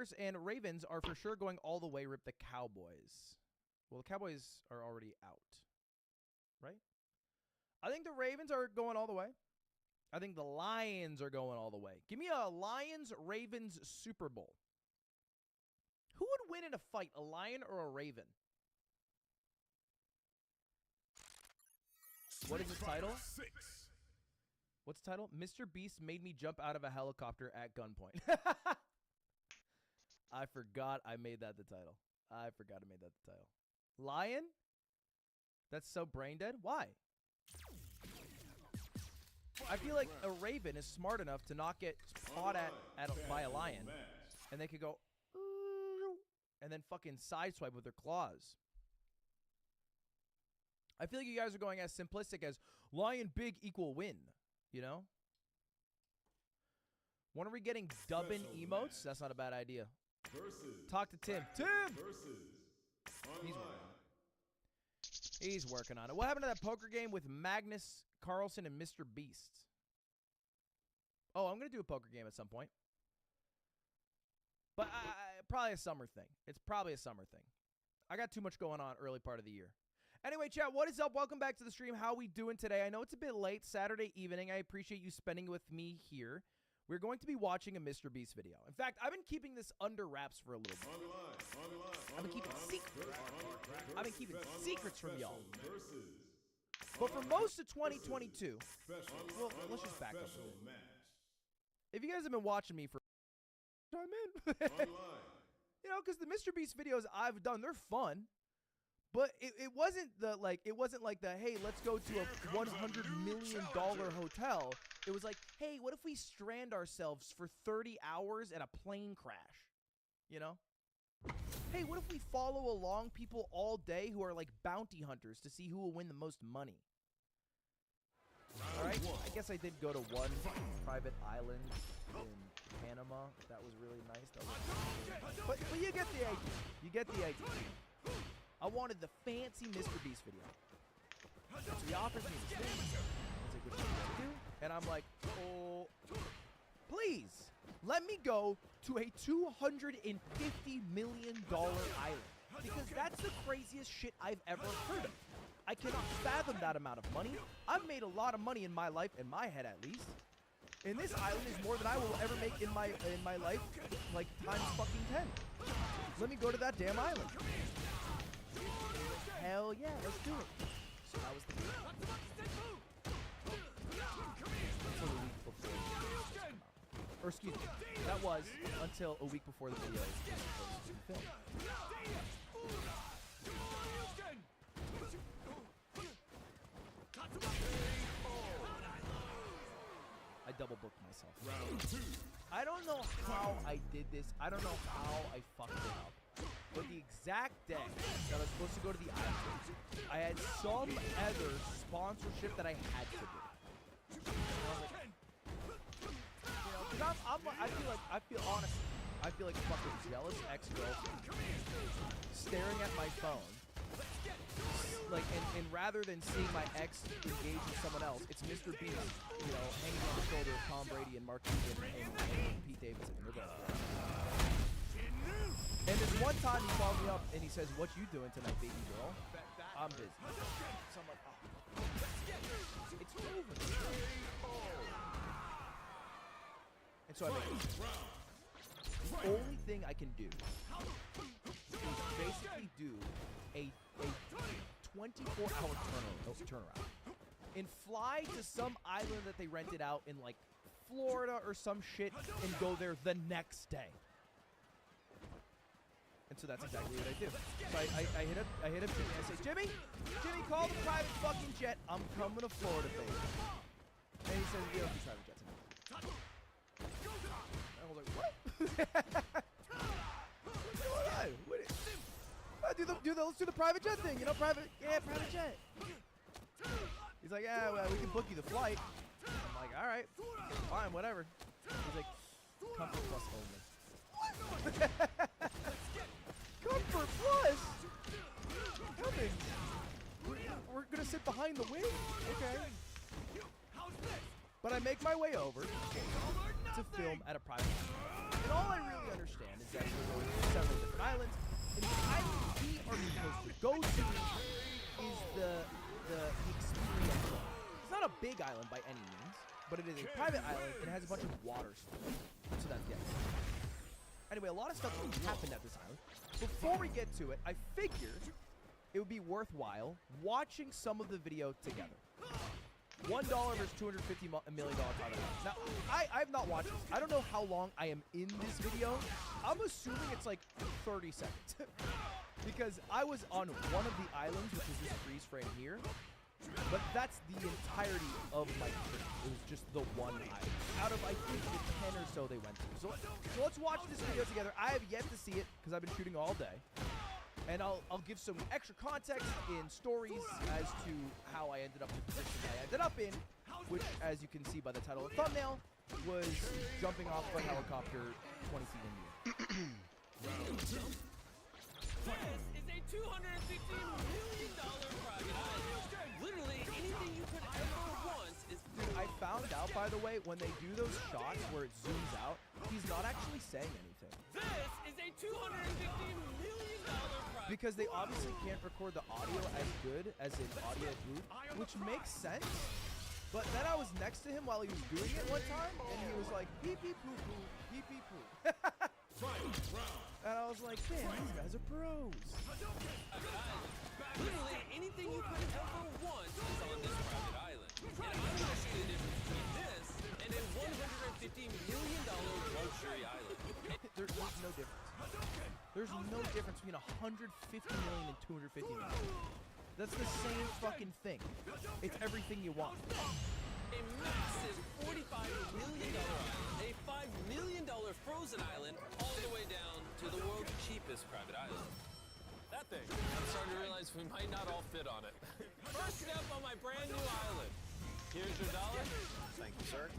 Packers and Ravens are for sure going all the way. Rip the Cowboys. Well, the Cowboys are already out, right? I think the Ravens are going all the way. I think the Lions are going all the way. Give me a Lions-Ravens Super Bowl. Who would win in a fight, a lion or a raven? What is the title? What's the title? Mr. Beast made me jump out of a helicopter at gunpoint. I forgot I made that the title. Lion? That's so brain dead? Why? I feel like a raven is smart enough to not get caught by a lion. And they could go, and then fucking sideswipe with their claws. I feel like you guys are going as simplistic as lion big equal win, you know? When are we getting dubbin emotes? That's not a bad idea. Talk to Tim. Tim! He's working on it. What happened to that poker game with Magnus Carlsen and Mr. Beast? Oh, I'm going to do a poker game at some point. But probably a summer thing. It's probably a summer thing. I got too much going on early part of the year. Anyway, chat, what is up? Welcome back to the stream. How we doing today? I know it's a bit late, Saturday evening. I appreciate you spending it with me here. We're going to be watching a Mr. Beast video. In fact, I've been keeping this under wraps for a little bit. I've been keeping secrets from y'all. But for most of 2022, well, let's just back up a bit. If you guys have been watching me for time in, you know, because the Mr. Beast videos I've done, they're fun. But it wasn't like the hey, let's go to a $100 million hotel. It was like, hey, what if we strand ourselves for 30 hours at a plane crash? You know? Hey, what if we follow along people all day who are like bounty hunters to see who will win the most money? All right, I guess I did go to one private island in Panama. That was really nice. But you get the idea. You get the idea. I wanted the fancy Mr. Beast video. So he offers me this thing. He's like, what do you do? And I'm like, oh, please, let me go to a $250 million island. Because that's the craziest shit I've ever heard of. I cannot fathom that amount of money. I've made a lot of money in my life, in my head at least. And this island is more than I will ever make in my life, like times fucking 10. Let me go to that damn island. Hell yeah, let's do it. So that was the game. Until a week before the video was supposed to come out. Or excuse me, that was until a week before the video was supposed to be filmed. I double booked myself. I don't know how I did this. I don't know how I fucked it up. But the exact day that I was supposed to go to the island, I had some other sponsorship that I had to do. You know, because I feel like a fucking jealous ex-girlfriend staring at my phone. Like, and rather than seeing my ex engage with someone else, it's Mr. Beast, you know, hanging on the shoulder of Tom Brady and Mark Cuban and Pete Davidson. And this one time he called me up and he says, "What you doing tonight, baby girl?" I'm busy. So I'm like, oh. It's over. And so I make it. The only thing I can do is basically do a 24-hour turnaround and fly to some island that they rented out in like Florida or some shit and go there the next day. And so that's exactly what I do. So I hit up Jimmy. I say, Jimmy, call the private fucking jet. I'm coming to Florida, baby. And he says, we don't do private jets anymore. And I was like, what? What's going on? Let's do the private jet thing. You know, private jet. He's like, yeah, well, we can book you the flight. I'm like, all right, fine, whatever. He's like, Comfort Plus only. Comfort Plus? Coming. We're gonna sit behind the wing? Okay. But I make my way over to film at a private island. And all I really understand is that big island by any means, but it is a private island. It has a bunch of water stuff. So that's good. Anyway, a lot of stuff happened at this island. Before we get to it, I figured it would be worthwhile watching some of the video together. $1 versus $250 million private island. Now, I have not watched this. I don't know how long I am in this video. I'm assuming it's like 30 seconds. Because I was on one of the islands, which is this freeze frame here. But that's the entirety of my trip. It was just the one island. Out of, I think, the 10 or so they went to. So let's watch this video together. I have yet to see it, because I've been shooting all day. And I'll give some extra context in stories as to how I ended up in the position I ended up in, which, as you can see by the title of the thumbnail, was jumping off a helicopter 20 feet in the air. This is a $250 million private island. Literally anything you could ever want is... Dude, I found out, by the way, when they do those shots where it zooms out, he's not actually saying anything. This is a $250 million private... Because they obviously can't record the audio as good as an audio booth, which makes sense. But then I was next to him while he was doing it one time, and he was like, pee pee poo poo, pee pee poo. And I was like, man, these guys are pros. Literally anything you could ever want is on this private island. And I'm going to show you the difference between this and a $150 million luxury island. There's no difference. There's no difference between $150 million and $250 million. That's the same fucking thing. It's everything you want. A massive $45 million island, a $5 million frozen island, all the way down to the world's cheapest private island. That thing, I'm starting to realize we might not all fit on it. First step on my brand new island. Here's your dollar. Thank you, sir.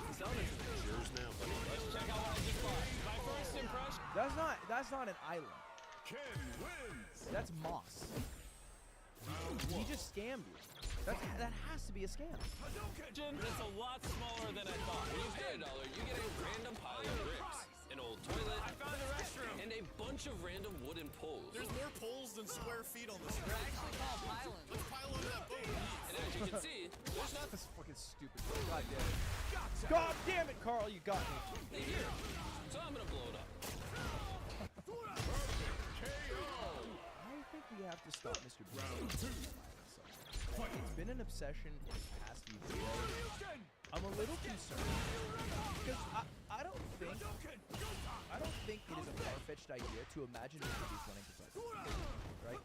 It's Yours now, buddy. Let's check out what I just bought. My first impression. That's not an island. Ken wins. That's moss. He just scammed you. That has to be a scam. It's a lot smaller than I thought. When you pay $1, you get a random pile of bricks, an old toilet, I found the restroom, and a bunch of random wooden poles. There's more poles than square feet on this. They're actually called pylons. Let's pile on that boat. And as you can see, there's not That's fucking stupid. God damn it. God damn it, Carl, you got me. nothing here. So I'm gonna blow it up. I think we have to stop Mr. Beast. It's been an obsession in the past few videos. I'm a little concerned because I don't think it is a far-fetched idea to imagine Mr. Beast running for president, right?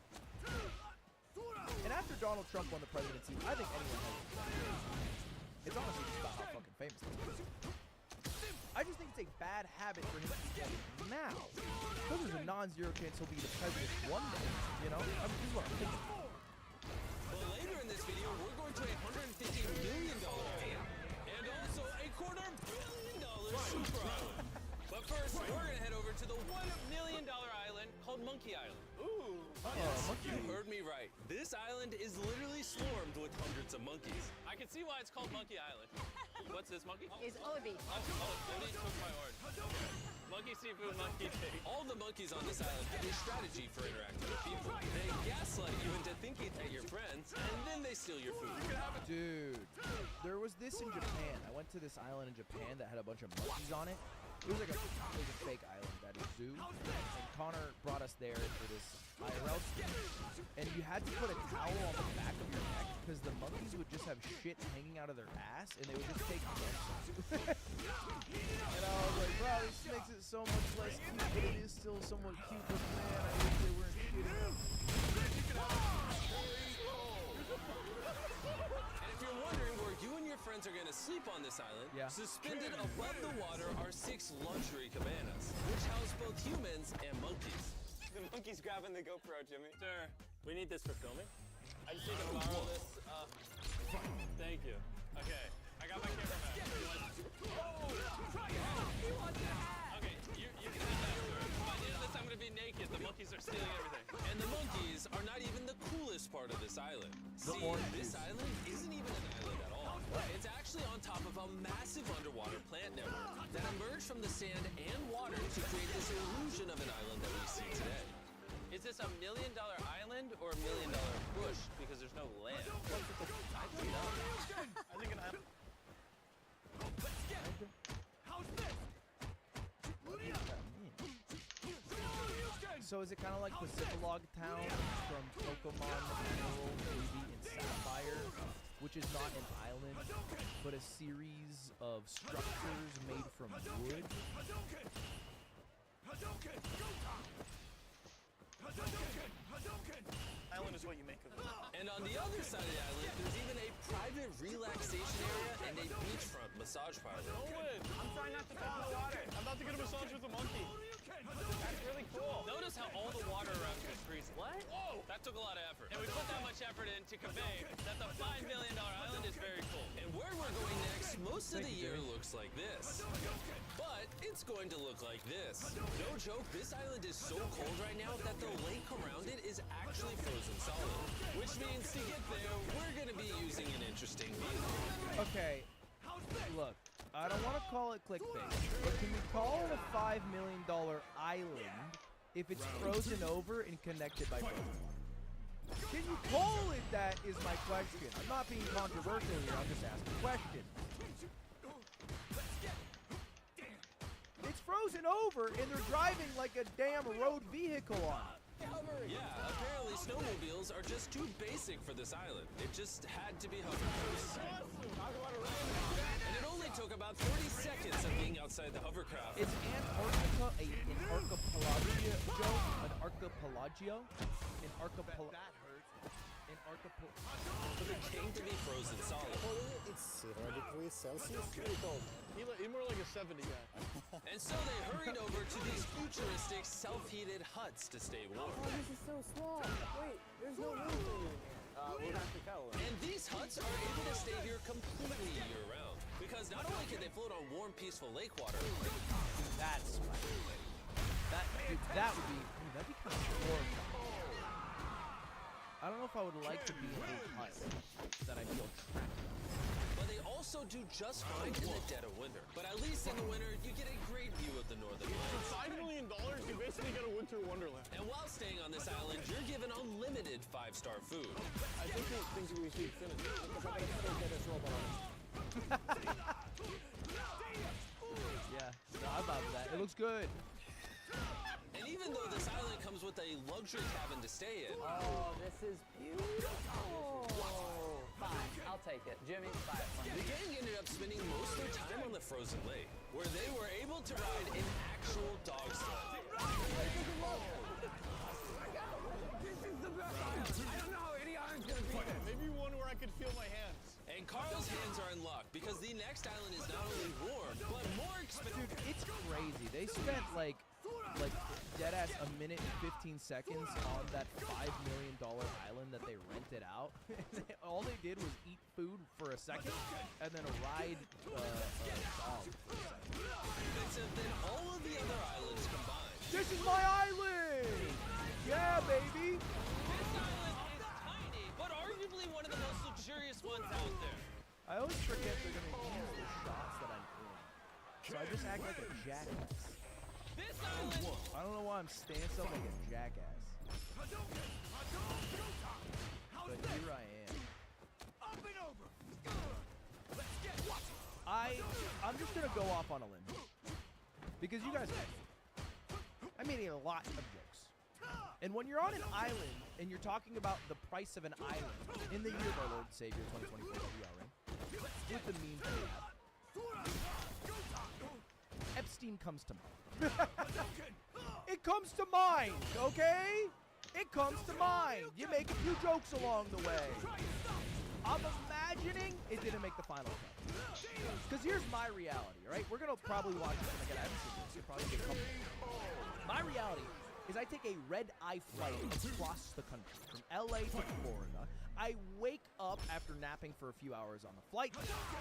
And after Donald Trump won the presidency, I think anyone has it. It's honestly just about how fucking famous he is. I just think it's a bad habit for him to be getting now. Because there's a non-zero chance he'll be the president one day, you know? This is what I'm thinking. But later in this video, we're going to a $150 million island, and also a $250 million super island. But first, we're gonna head over to the $1 million island called Monkey Island. Ooh. Monkey. You heard me right. This island is literally swarmed with hundreds of monkeys. I can see why it's called Monkey Island. What's this monkey? Is Odie. Odie took my order. Monkey seafood, monkey pig. All the monkeys on this island have a strategy for interacting with people. They gaslight you into thinking that you're friends, and then they steal your food. You can have it. Dude, there was this in Japan. I went to this island in Japan that had a bunch of monkeys on it. It was like a fake island at a zoo. And Connor brought us there for this IRL stream. And you had to put a towel on the back of your neck because the monkeys would just have shit hanging out of their ass and they would just take dumps on you. And I was like, wow, this makes it so much less cute, but it is still somewhat cute. But man, I wish they weren't shitting out. And if you're wondering where you and your friends are going to sleep on this island, suspended above the water are 6 luxury cabanas, which house both humans and monkeys. The monkey's grabbing the GoPro, Jimmy. Sir, we need this for filming. I just need to borrow this. Thank you. Okay, I got my camera back. Okay, you can have that, sir. By the end of this, I'm gonna be naked. The monkeys are stealing everything. And the monkeys are not even the coolest part of this island. See, this island isn't even an island at all. It's actually on top of a massive underwater plant network that emerged from the sand and water to create this illusion of an island that we see today. Is this $1 million island or $1 million bush? Because there's no land. I don't know. I think an So is it kind of like Pacific Town from Pokemon Emerald, Ruby, and Sapphire, which is not an island, but a series of structures made from wood? Island is what you make of it. And on the other side of the island, there's even a private relaxation area and a beachfront massage parlor. Owen, I'm trying not to fall in the water. I'm about to get a massage with a monkey. That's really cool. Notice how all the water around you is freezing. What? Whoa! That took a lot of effort. And we put that much effort in to convey that the $5 million island is very cool. And where we're going next, most of the year looks like this. But it's going to look like this. No joke, this island is so cold right now that the lake around it is actually frozen solid. Which means to get there, we're going to be using an interesting vehicle. Okay, look, I don't want to call it clickbait, but can you call it a $5 million island if it's frozen over and connected by frozen water? Can you call it that is my question. I'm not being controversial here, I'm just asking a question. It's frozen over and they're driving like a damn road vehicle on it. Yeah, apparently snowmobiles are just too basic for this island. It just had to be hovercrafts. And it only took about 30 seconds of being outside the hovercraft. Is Antarctica an archipelago? An archipelago? An archipelago? That hurts. An archipelago? But it came to be frozen solid. It's 0 degrees Celsius. Pretty cold. He more like a 70 guy. And so they hurried over to these futuristic self-heated huts to stay warm. Oh, this is so small. Wait, there's no room for you in here. We'll have to cuddle. And these huts are able to stay here completely year-round. Because not only can they float on warm, peaceful lake water, That's my thing. That would be, that'd be kind of horrifying. I don't know if I would like to be in a hut that I feel trapped in. but they also do just fine in the dead of winter. But at least in the winter, you get a great view of the northern lights. $5 million, you basically get a winter wonderland. And while staying on this island, you're given unlimited 5-star food. I think we should finish. Because I gotta get this robot on. Yeah, no, I'm about that. It looks good. And even though this island comes with a luxury cabin to stay in, Oh, this is beautiful. Fine, I'll take it. Jimmy, buy it for the me. gang ended up spending most of their time on the frozen lake, where they were able to ride an actual dog sled. Maybe one where I could feel my hands. And Carl's hands are unlocked because the next island is not only warm, but more expensive. Dude, it's crazy. They spent like dead ass a minute and 15 seconds on that $5 million island that they rented out. All they did was eat food for a second and then ride a dog for a second. Expensive than all of the other islands combined. This is my island! Yeah, baby! This island is tiny, but arguably one of the most luxurious ones out there. I always forget they're gonna use the shots that I'm in. So I just act like a jackass. This island... I don't know why I'm stance up like a jackass. But here I am. I'm just gonna go off on a limb. Because you guys I made a lot of jokes. And when you're on an island and you're talking about the price of an island in the year of our Lord and Savior 2024 that we are in, with the memes we have, Epstein comes to mind. It comes to mind, okay? It comes to mind. You make a few jokes along the way. I'm imagining it didn't make the final cut. Because here's my reality, right? We're going to probably watch this, and again, I haven't seen this. You'll probably get comfortable. My reality is I take a red-eye flight across the country, from LA to Florida. I wake up after napping for a few hours on the flight,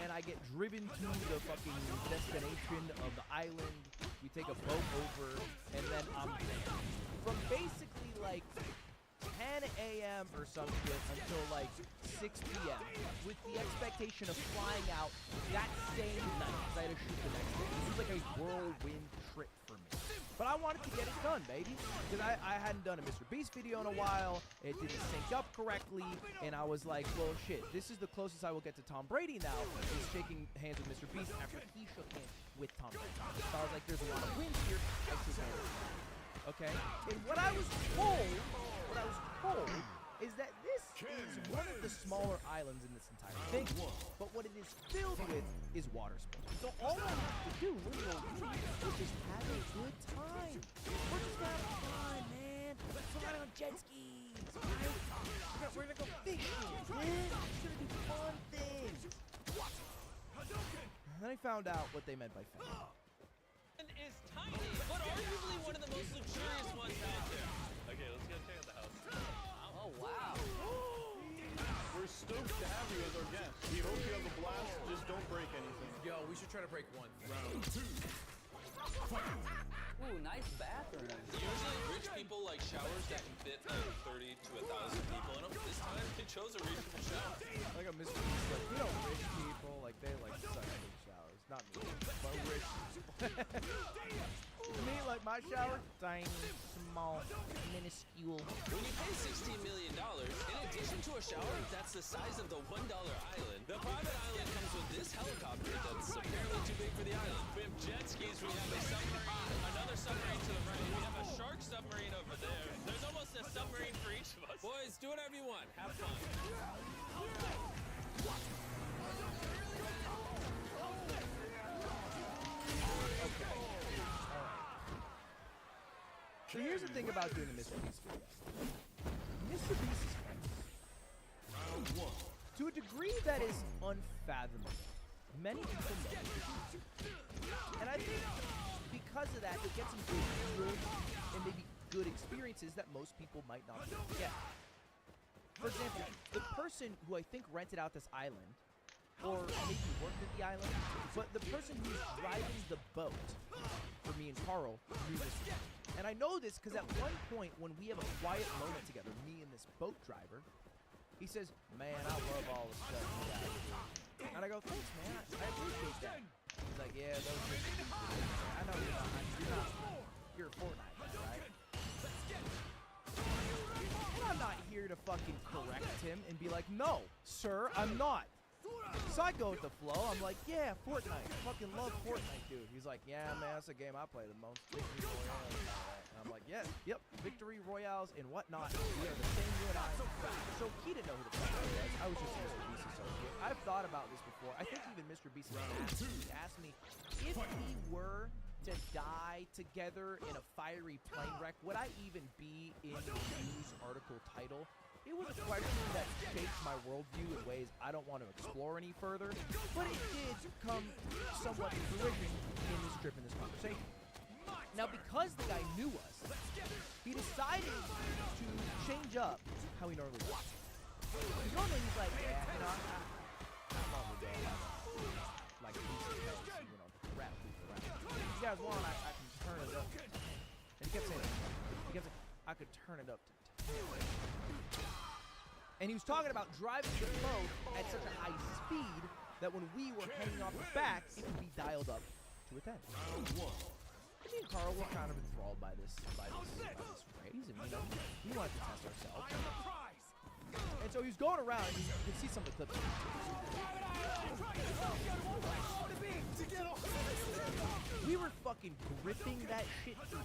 and I get driven to the fucking destination of the island. We take a boat over, and then I'm there. From basically like 10 a.m. or some shit until like 6 p.m. with the expectation of flying out that same night because I had to shoot the next day. This is like a whirlwind trip for me. But I wanted to get it done, baby, because I hadn't done a Mr. Beast video in a while. It didn't sync up correctly, and I was like, well, shit, this is the closest I will get to Tom Brady now, is shaking hands with Mr. Beast after he shook hands with Tom Brady. So I was like, there's a lot of wins here. I shook hands with him. Okay? And what I was told is that this is one of the smaller islands in this entire thing. But what it is filled with is water sports. So all I have to do is just have a good time. We're just having fun, man. We're riding on jet skis, right? We're gonna go fishing, man. It's gonna be fun things. And then I found out what they meant by fun. Is tiny, but arguably one of the most luxurious ones out there. Okay, let's go check out the house. Oh, wow. We're stoked to have you as our guest. We hope you have a blast. Just don't break anything. Yo, we should try to break one. Round 2. Ooh, nice bathroom. Usually rich people like showers that can fit like 30 to 1,000 people in them. This time they chose a reasonable shower. Like a Mr. Beast, like, you know, rich people, like, they like suck big showers. Not me, but rich people. Me, like, my shower, tiny, small, minuscule. When you pay $16 million, in addition to a shower that's the size of the $1 island, the private island comes with this helicopter that's apparently too big for the island. We have jet skis, we have a submarine, another submarine to the right, we have a shark submarine over there. There's almost a submarine for each of us. Boys, do whatever you want. Have fun. So here's the thing about doing a Mr. Beast video. Mr. Beast is famous. Round 1. To a degree that is unfathomable. Many people know Mr. Beast. And I think because of that, it gets some good and maybe good experiences that most people might not be able to get. For example, the person who I think rented out this island, or maybe worked at the island, but the person who's driving the boat for me and Carl knew this. And I know this because at one point when we have a quiet moment together, me and this boat driver, he says, "Man, I love all the stuff you guys do." And I go, "Thanks, man. I appreciate that." He's like, "Yeah, those are I know you're a Fortnite guy, right?" And I'm not here to fucking correct him and be like, "No, sir, I'm not." So I go with the flow. I'm like, "Yeah, Fortnite. I fucking love Fortnite, dude." He's like, "Yeah, man, that's a game I play the most. Victory Royales and all that." And I'm like, "Yeah, yep, Victory Royales and whatnot. We are the same, you and I." So he didn't know who the fuck I was. I was just a Mr. Beast associate. I've thought about this before. I think even Mr. Beast asked me if we were to die together in a fiery plane wreck, would I even be in the news article title? It was a question that shaped my worldview in ways I don't want to explore any further, but it did come somewhat to fruition in this trip, in this conversation. Now, because the guy knew us, he decided to change up how he normally was. Because normally he's like, "Yeah, you know, I'm normally going like a piece of toast, you know, rap. If you guys want, I can turn it up to 10. And he kept saying that. He kept saying, "I could turn it up to 10. And he was talking about driving the boat at such a high speed that when we were hanging off the back, it could be dialed up to a 10. And me and Carl were kind of enthralled by this phrase, and you know, we wanted to test ourselves. And so he was going around, and you can see some of the clips. We were fucking gripping that shit through.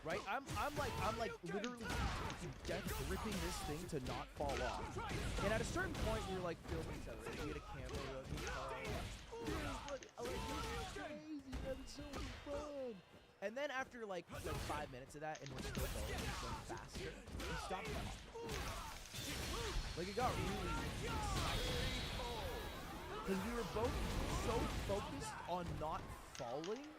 Right? I'm like literally to death gripping this thing to not fall off. And at a certain point, we were like filming each other. We had a camera. This is crazy. That was so fun. And then after like 5 minutes of that, and we're still going faster, we stopped running. Like it got really exciting. Because we were both so focused on not falling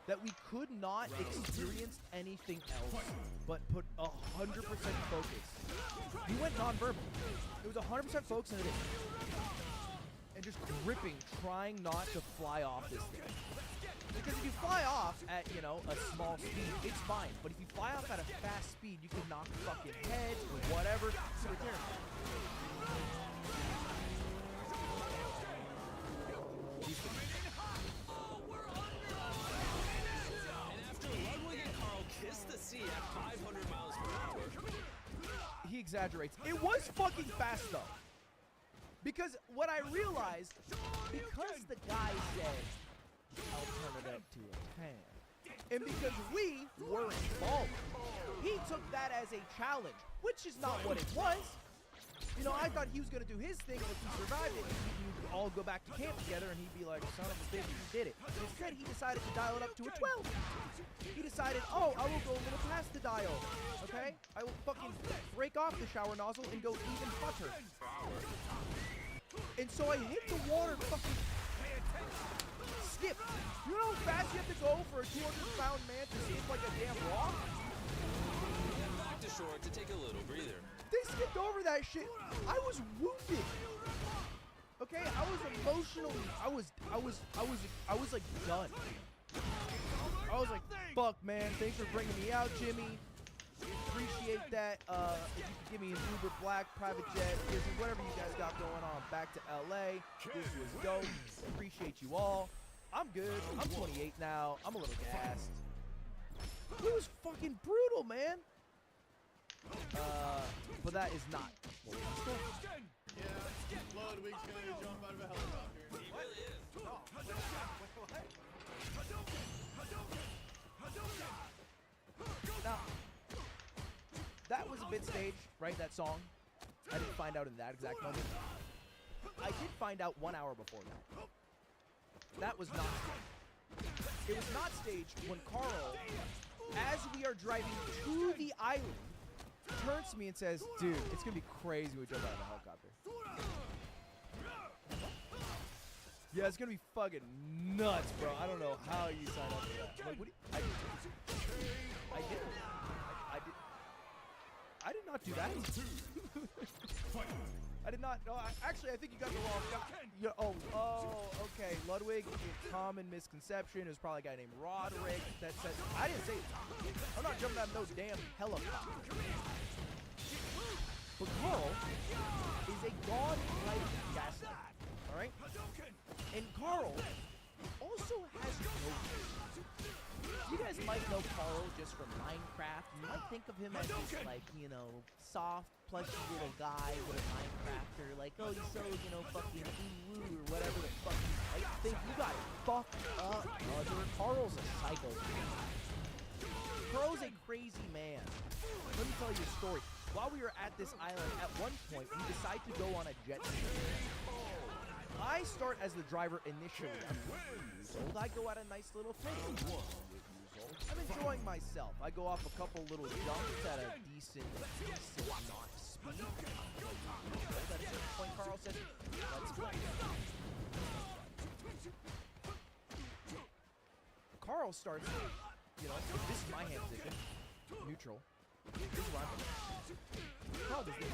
that we could not experience anything else but put 100% focus. We went nonverbal. It was 100% focus and and just gripping, trying not to fly off this thing. Because if you fly off at, you know, a small speed, it's fine. But if you fly off at a fast speed, you can knock fucking heads or whatever. It's really terrible. The sea at 500 miles per hour. He exaggerates. It was fucking fast though. Because what I realized, because the guy said, "I'll turn it up to a 10," And because we weren't balling, he took that as a challenge, which is not what it was. You know, I thought he was going to do his thing, and if he survived it, we'd all go back to camp together, and he'd be like, son of a bitch, you did it. Instead, he decided to dial it up to a 12. He decided, oh, I will go a little past the dial, okay? I will fucking break off the shower nozzle and go even hotter. And so I hit the water fucking skip. You know how fast you have to go for a 200-pound man to skip like a damn rock? Back to shore to take a little breather. They skipped over that shit. I was wounded. Okay, I was emotionally, I was like done. I was like, fuck, man. Thanks for bringing me out, Jimmy. Appreciate that. If you could give me an Uber Black, private jet, Disney, whatever you guys got going on, back to LA. This was dope. Appreciate you all. I'm good. I'm 28 now. I'm a little gassed. It was fucking brutal, man. But that is not what we discussed. Yeah, Ludwig's gonna jump out of a helicopter. He really is. Now, that was a bit staged, right? That song. I didn't find out in that exact moment. I did find out 1 hour before that. That was not staged. It was not staged when Carl, as we are driving to the island, turns to me and says, dude, it's gonna be crazy when we jump out of a helicopter. Yeah, it's gonna be fucking nuts, bro. I don't know how you signed up for that. I'm like, what do you, I did not do that. I did not. No, actually, I think you got the wrong guy. Yeah, oh, okay. Ludwig, common misconception. It was probably a guy named Roderick that said, I didn't say it. I'm not jumping out of no damn helicopter. But Carl is a god-like gaslighter, all right? And Carl also has no fear. You guys might know Carl just from Minecraft. You might think of him as this, like, you know, soft, plushy little guy with a Minecrafter. Like, oh, he's so, you know, fucking ooh or whatever the fuck you might think. You got fucked up, brother. Carl's a psycho. Carl's a crazy man. Let me tell you a story. While we were at this island, at one point, we decide to go on a jet ski. I start as the driver initially. I'm 20 years old. I go at a nice little pace. I'm enjoying myself. I go off a couple little jumps at a decent knot speed. At a certain point, Carl says, let's go. Carl starts, you know, this is my hand position, neutral. This is where I'm going. Carl does this.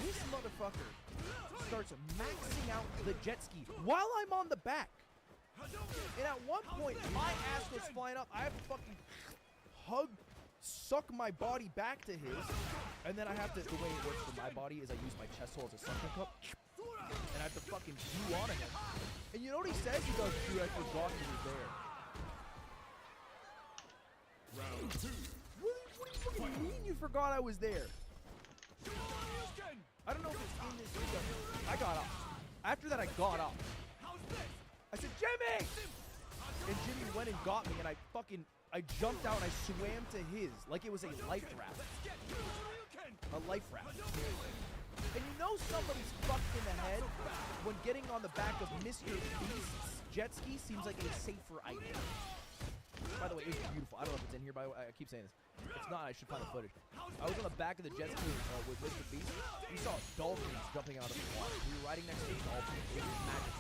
This motherfucker starts maxing out the jet ski while I'm on the back. And at one point, my ass goes flying up. I have to fucking suck my body back to his. And then I have to, the way it works for my body is I use my chest hole as a suction cup. And I have to fucking chew onto him. And you know what he says? He goes, dude, I forgot you were there. Round two. What do you fucking mean you forgot I was there? I don't know if it's in this video. I got up. After that, I got up. I said, Jimmy! And Jimmy went and got me, and I jumped out and I swam to his like it was a life raft. A life raft. And you know somebody's fucked in the head when getting on the back of Mr. Beast's jet ski seems like a safer idea. By the way, it was beautiful. I don't know if it's in here, by the way. I keep saying this. If it's not, I should find the footage. I was on the back of the jet ski with Mr. Beast. We saw dolphins jumping out of the water. We were riding next to dolphins. It was magic.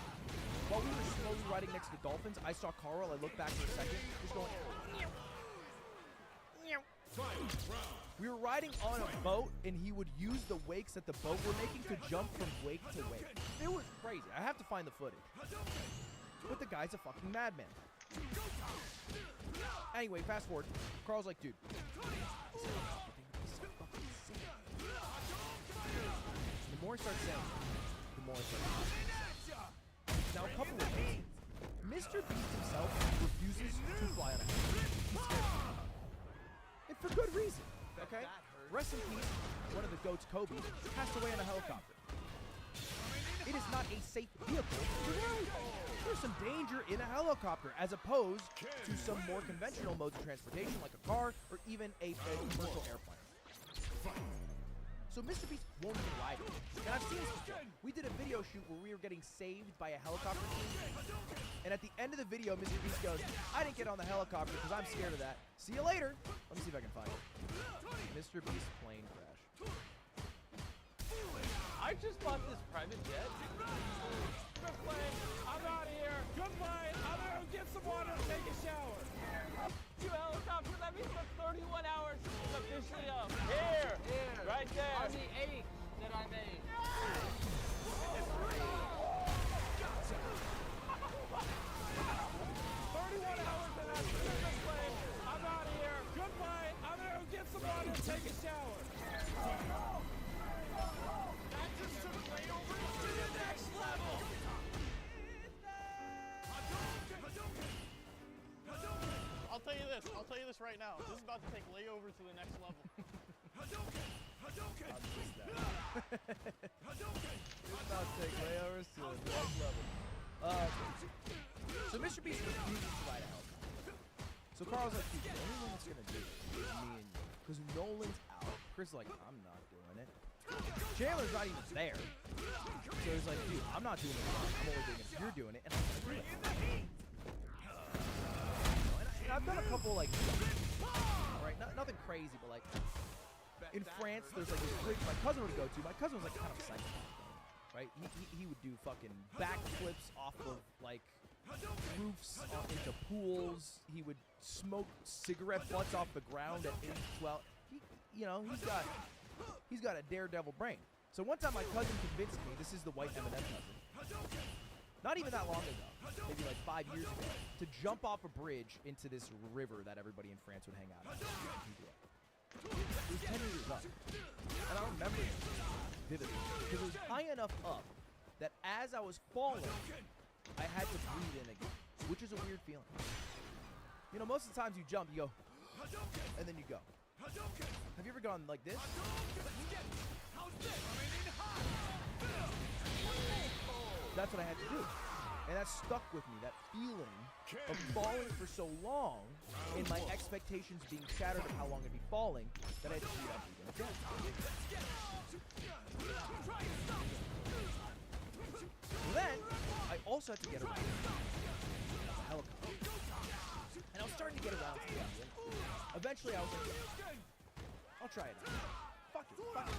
While we were slowly riding next to dolphins, I saw Carl. I looked back for a second. Just going, meow. Meow. We were riding on a boat, and he would use the wakes that the boat were making to jump from wake to wake. It was crazy. I have to find the footage. But the guy's a fucking madman. Anyway, fast forward. Carl's like, dude. The more I start saying, the more I start saying. Now, a couple of things. Mr. Beast himself refuses to fly on a helicopter. And for good reason, okay? Rest in peace, one of the goats, Kobe, passed away on a helicopter. It is not a safe vehicle to ride. There's some danger in a helicopter as opposed to some more conventional modes of transportation like a car or even a commercial airplane. So Mr. Beast won't even ride it. And I've seen this before. We did a video shoot where we were getting saved by a helicopter team. And at the end of the video, Mr. Beast goes, I didn't get on the helicopter because I'm scared of that. See you later. Let me see if I can find it. Mr. Beast plane crash. I just bought this private jet. Good plane. I'm out of here. Goodbye. I'm gonna go get some water and take a shower. You helicopter, that means the 31 hours is officially up. Here. Right there. On the 8th that I made. 31 hours and I finished this plane. I'm out of here. Goodbye. I'm gonna go get some water and take a shower. That just took layover to the next level. I'll tell you this right now. This is about to take layovers to the next level. It's about to take layovers to the next level. So Mr. Beast refuses to ride a helicopter. So Carl's like, dude, the only one that's gonna do it is me and you. Because Nolan's out. Chris is like, I'm not doing it. Chandler's not even there. So he's like, dude, I'm not doing it. I'm only doing it if you're doing it, and I'm gonna do it. And I've done a couple, like, right? Nothing crazy, but like, in France, there's like this bridge my cousin would go to. My cousin was like kind of a psychopath, right? He would do fucking backflips off of like roofs into pools. He would smoke cigarette butts off the ground at age 12. He's got a daredevil brain. So one time my cousin convinced me, this is the white M&M cousin, not even that long ago, maybe like 5 years ago, to jump off a bridge into this river that everybody in France would hang out at. It was 10 meters up. And I remember it vividly because it was high enough up that as I was falling, I had to breathe in again, which is a weird feeling. You know, most of the times you jump, you go, and then you go. Have you ever gone like this? That's what I had to do. And that stuck with me, that feeling of falling for so long and my expectations being shattered of how long I'd be falling that I had to beat up again. Then, I also had to get around a helicopter. And I was starting to get around to the engine. Eventually, I was like, I'll try it out. Fuck it.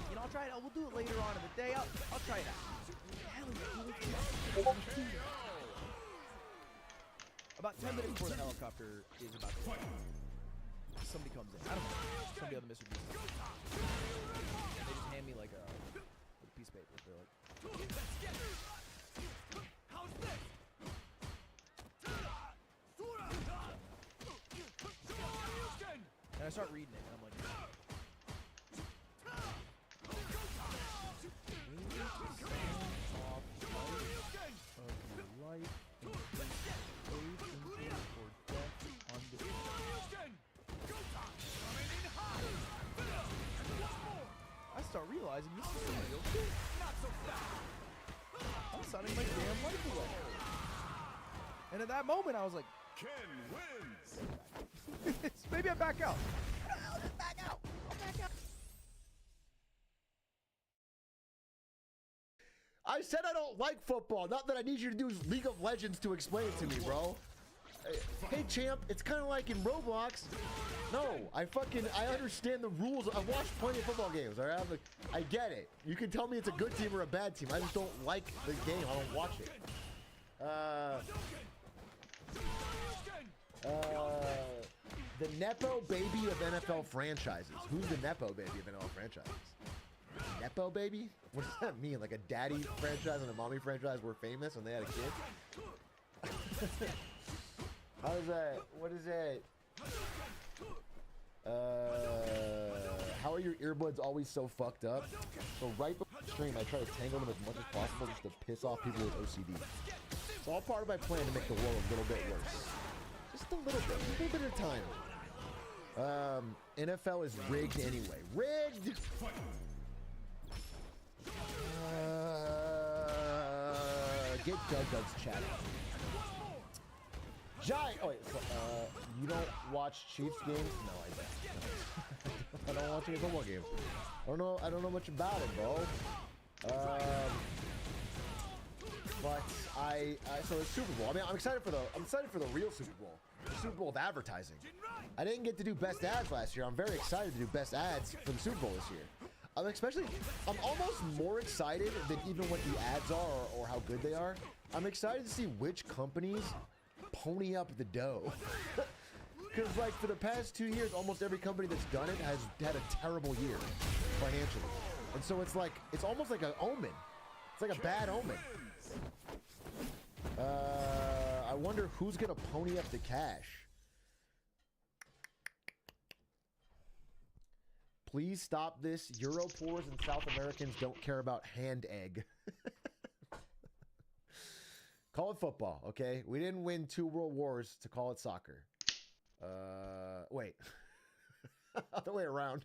You know, I'll try it out. We'll do it later on in the day. I'll try it out. Hell yeah. About 10 minutes before the helicopter is about to fly, somebody comes in. I don't know. Somebody on the Mr. Beast. And they just hand me like a piece of paper. They're like, and I start reading it, and I'm like, life or death on the I start realizing this is a real thing. I'm signing my damn life away. And at that moment, I was like, Ken wins. maybe I back out. I'll just back out. I'll back out. I said I don't like football. Not that I need you to do League of Legends to explain it to me, bro. Hey, champ, it's kind of like in Roblox. No, I understand the rules. I've watched plenty of football games. All right? I get it. You can tell me it's a good team or a bad team. I just don't like the game. I don't watch it. The Nepo baby of NFL franchises. Who's the Nepo baby of NFL franchises? Nepo baby? What does that mean? Like a daddy franchise and a mommy franchise were famous and they had a kid? How is that? What is that? How are your earbuds always so fucked up? So right before the stream, I try to tangle them as much as possible just to piss off people with OCD. It's all part of my plan to make the world a little bit worse. Just a little bit at a time. NFL is rigged anyway. Rigged! get Doug's chat. Giant. Oh wait, so, you don't watch Chiefs games? No, I don't. I don't watch any football games. I don't know much about it, bro. But so the Super Bowl. I mean, I'm excited for the real Super Bowl. The Super Bowl of advertising. I didn't get to do best ads last year. I'm very excited to do best ads for the Super Bowl this year. I'm almost more excited than even what the ads are or how good they are. I'm excited to see which companies pony up the dough. Because like for the past 2 years, almost every company that's done it has had a terrible year financially. And so it's almost like an omen. It's like a bad omen. I wonder who's gonna pony up the cash. Please stop this. Euro poors and South Americans don't care about hand egg. Call it football, okay? We didn't win 2 world wars to call it soccer. Wait. Other way around.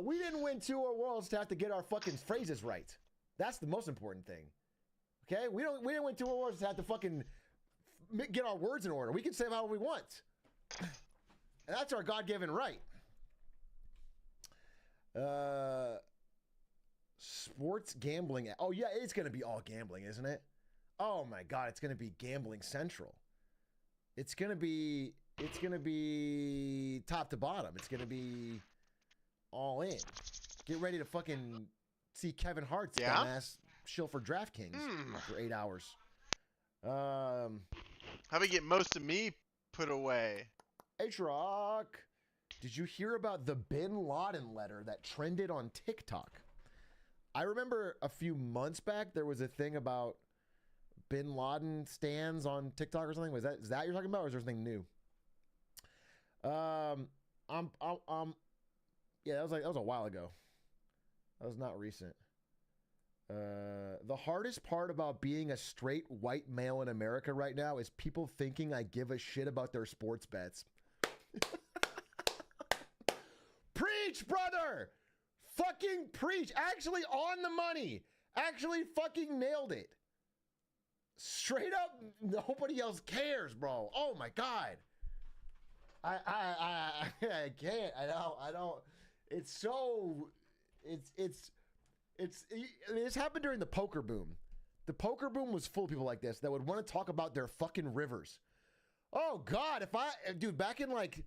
We didn't win 2 world wars to have to get our fucking phrases right. That's the most important thing. Okay? We didn't win 2 world wars to have to fucking get our words in order. We can say them how we want. And that's our God-given right. Sports gambling. Oh yeah, it's gonna be all gambling, isn't it? Oh my God, it's gonna be gambling central. It's gonna be top to bottom. It's gonna be all in. Get ready to fucking see Kevin Hart's dumbass shill for DraftKings for 8 hours. How about get most of me put away? H-Rock, did you hear about the Bin Laden letter that trended on TikTok? I remember a few months back there was a thing about Bin Laden stands on TikTok or something. Is that you're talking about, or is there something new? Yeah, that was a while ago. That was not recent. The hardest part about being a straight white male in America right now is people thinking I give a shit about their sports bets. Preach, brother! Fucking preach. Actually on the money. Actually fucking nailed it. Straight up, nobody else cares, bro. Oh my God. I can't. I don't. It's so. This happened during the poker boom. The poker boom was full of people like this that would want to talk about their fucking rivers. Oh God, dude, back in like,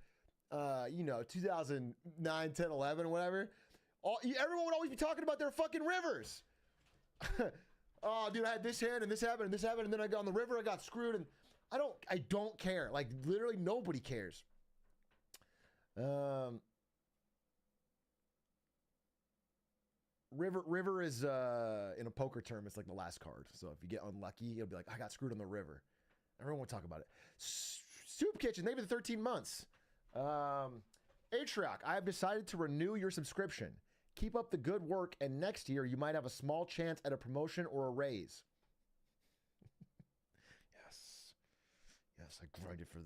2009, 10, 11, whatever, everyone would always be talking about their fucking rivers. Oh, dude, I had this hand and this happened and this happened, and then I got on the river, I got screwed, and I don't care. Like literally nobody cares. River is in a poker term, it's like the last card. So if you get unlucky, it'll be like, I got screwed on the river. Everyone will talk about it. Soup Kitchen, maybe the 13 months. Atriok, I have decided to renew your subscription. Keep up the good work, and next year you might have a small chance at a promotion or a raise. Yes, I grinded for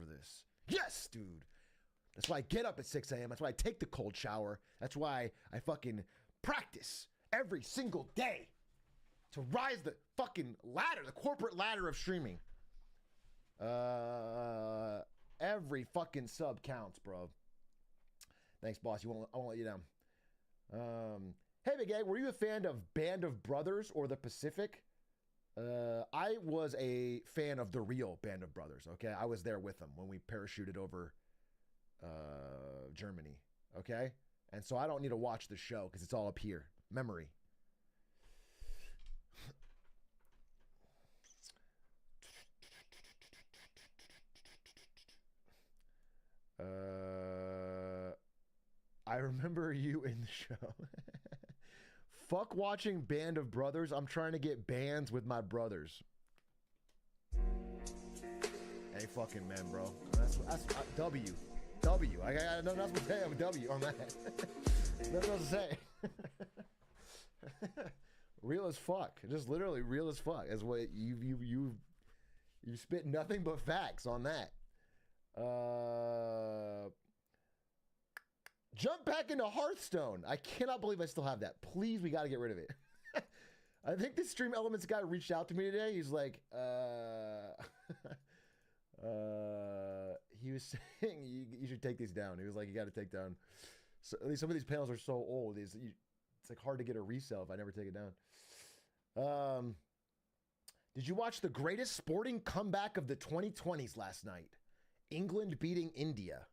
this. Yes, dude. That's why I get up at 6 a.m. That's why I take the cold shower. That's why I fucking practice every single day to rise the fucking ladder, the corporate ladder of streaming. Every fucking sub counts, bro. Thanks, boss. I won't let you down. Hey, Big A, were you a fan of Band of Brothers or The Pacific? I was a fan of the real Band of Brothers, okay? I was there with them when we parachuted over Germany, okay? And so I don't need to watch the show because it's all up here. Memory. I remember you in the show. Fuck watching Band of Brothers. I'm trying to get bands with my brothers. Hey, fucking man, bro. That's W. I know that's what I have a W on that. That's what I say. Real as fuck. Just literally real as fuck. That's what you spit nothing but facts on that. Jump back into Hearthstone. I cannot believe I still have that. Please, we got to get rid of it. I think this Stream Elements guy reached out to me today. He's like, he was saying you should take these down. He was like, you got to take down. So, some of these panels are so old. It's like hard to get a resale if I never take it down. Did you watch the greatest sporting comeback of the 2020s last night? England beating India.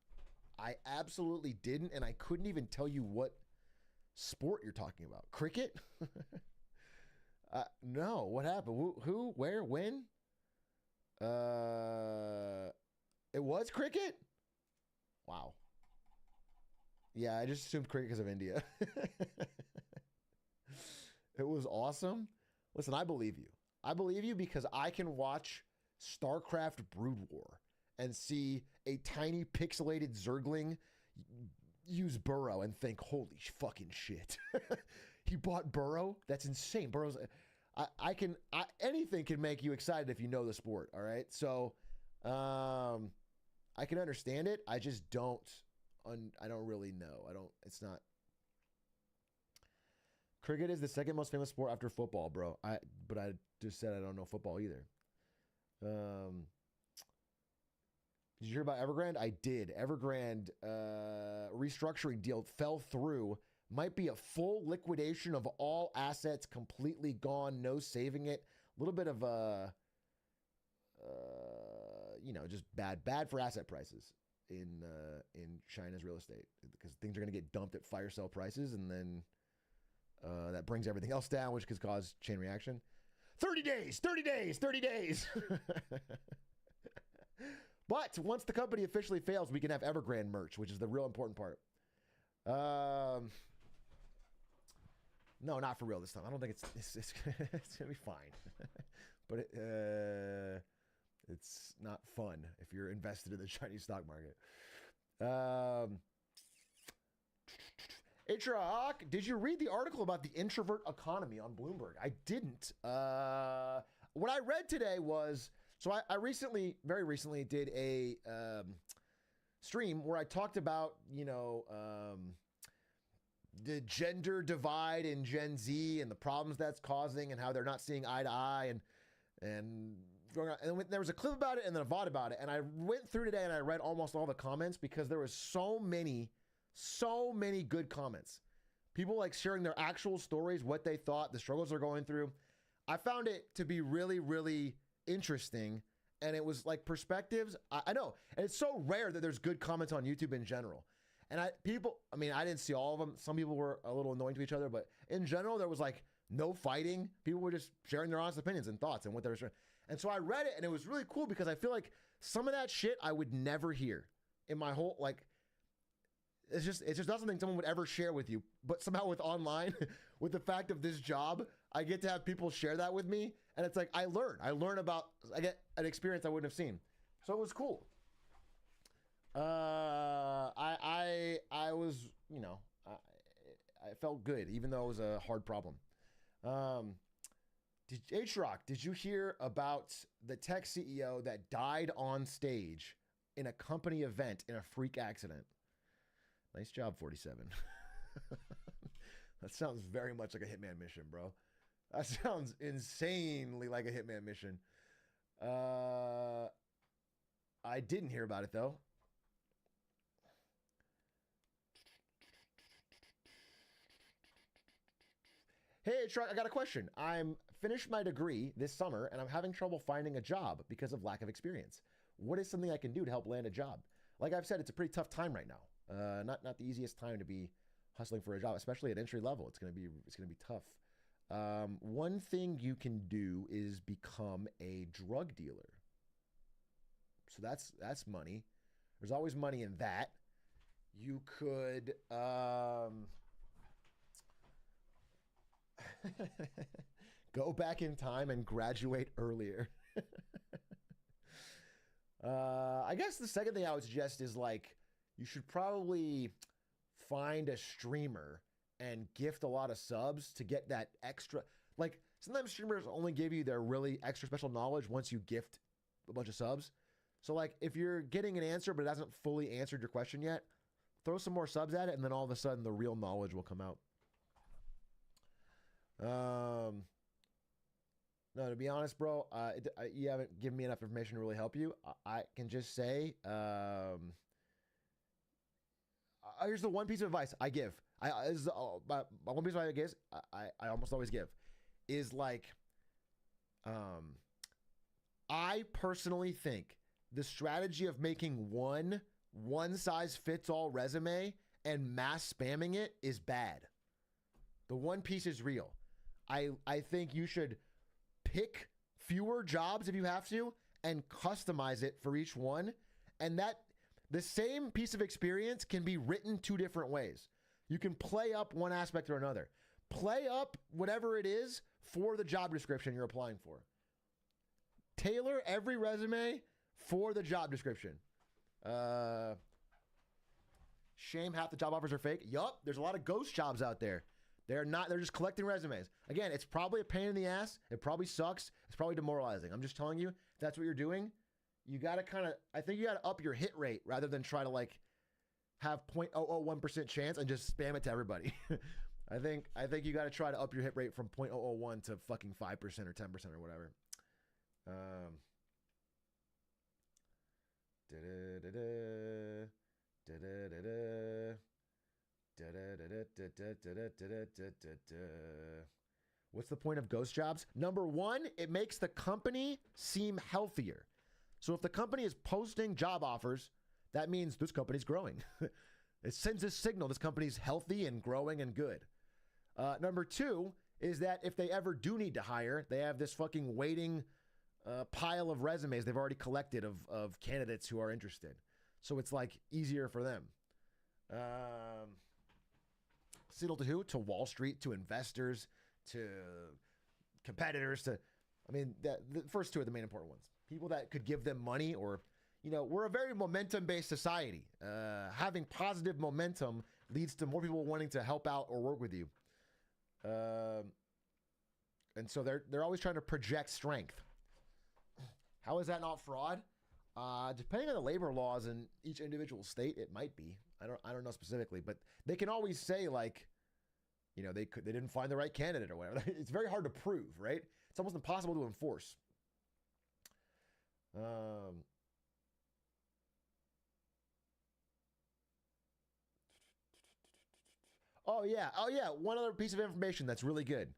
I absolutely didn't, and I couldn't even tell you what sport you're talking about. Cricket? No. What happened? Who? Where? When? It was cricket? Wow. Yeah, I just assumed cricket because of India. It was awesome. Listen, I believe you. I believe you because I can watch StarCraft Brood War and see a tiny pixelated Zergling use Burrow and think, holy fucking shit. He bought Burrow? That's insane. Burrow's... anything can make you excited if you know the sport, all right? So, I can understand it. I just don't... I don't really know. It's not... Cricket is the second most famous sport after football, bro. But I just said I don't know football either. Did you hear about Evergrande? I did. Evergrande restructuring deal fell through. Might be a full liquidation of all assets, completely gone, no saving it. A little bit of just bad for asset prices in China's real estate because things are going to get dumped at fire sale prices, and then that brings everything else down, which could cause chain reaction. 30 days, 30 days, 30 days. But once the company officially fails, we can have Evergrande merch, which is the real important part. No, not for real this time. I don't think it's gonna be fine. But it's not fun if you're invested in the Chinese stock market. Hawk, did you read the article about the introvert economy on Bloomberg? I didn't. What I read today was, so I very recently did a stream where I talked about, the gender divide in Gen Z and the problems that's causing and how they're not seeing eye to eye and going on. And there was a clip about it and then a VOD about it. And I went through today and I read almost all the comments because there was so many good comments. People like sharing their actual stories, what they thought, the struggles they're going through. I found it to be really, really interesting. And it was like perspectives. I know. And it's so rare that there's good comments on YouTube in general. And I didn't see all of them. Some people were a little annoying to each other, but in general, there was like no fighting. People were just sharing their honest opinions and thoughts and what they were sharing. And so I read it and it was really cool because I feel like some of that shit I would never hear in my whole, like, it's just not something someone would ever share with you, but somehow with online, with the fact of this job, I get to have people share that with me. And it's like, I get an experience I wouldn't have seen. So it was cool. I was, I felt good, even though it was a hard problem. H-Rock, did you hear about the tech CEO that died on stage in a company event in a freak accident? Nice job, 47. That sounds very much like a Hitman mission, bro. That sounds insanely like a Hitman mission. I didn't hear about it, though. Hey, I got a question. I'm finished my degree this summer, and I'm having trouble finding a job because of lack of experience. What is something I can do to help land a job? Like I've said, it's a pretty tough time right now. Not the easiest time to be hustling for a job, especially at entry level. It's gonna be tough. One thing you can do is become a drug dealer. So that's money. There's always money in that. You could go back in time and graduate earlier. I guess the second thing I would suggest is like you should probably find a streamer and gift a lot of subs to get that extra. Like sometimes streamers only give you their really extra special knowledge once you gift a bunch of subs. So like if you're getting an answer but it hasn't fully answered your question yet, throw some more subs at it, and then all of a sudden the real knowledge will come out. No, to be honest, bro, you haven't given me enough information to really help you. I can just say, here's the one piece of advice I give. This is my one piece of advice I give. I almost always give is like, I personally think the strategy of making one size fits all resume and mass spamming it is bad. The one piece is real. I think you should pick fewer jobs if you have to and customize it for each one. And that the same piece of experience can be written two different ways. You can play up one aspect or another. Play up whatever it is for the job description you're applying for. Tailor every resume for the job description. Shame half the job offers are fake. Yup, there's a lot of ghost jobs out there. They're just collecting resumes. Again, it's probably a pain in the ass. It probably sucks. It's probably demoralizing. I'm just telling you, if that's what you're doing, you got to I think you got to up your hit rate rather than try to like have 0.001% chance and just spam it to everybody. I think you got to try to up your hit rate from 0.001 to fucking 5% or 10% or whatever. What's the point of ghost jobs? Number one, it makes the company seem healthier. So if the company is posting job offers, that means this company's growing. It sends a signal this company's healthy and growing and good. Number two is that if they ever do need to hire, they have this fucking waiting pile of resumes they've already collected of candidates who are interested. So it's like easier for them. Signal to who? To Wall Street, to investors, to competitors, the first two are the main important ones. People that could give them money or, we're a very momentum-based society. Having positive momentum leads to more people wanting to help out or work with you. And so they're always trying to project strength. How is that not fraud? Depending on the labor laws in each individual state, it might be. I don't know specifically, but they can always say like, they didn't find the right candidate or whatever. It's very hard to prove, right? It's almost impossible to enforce. Oh yeah. One other piece of information that's really good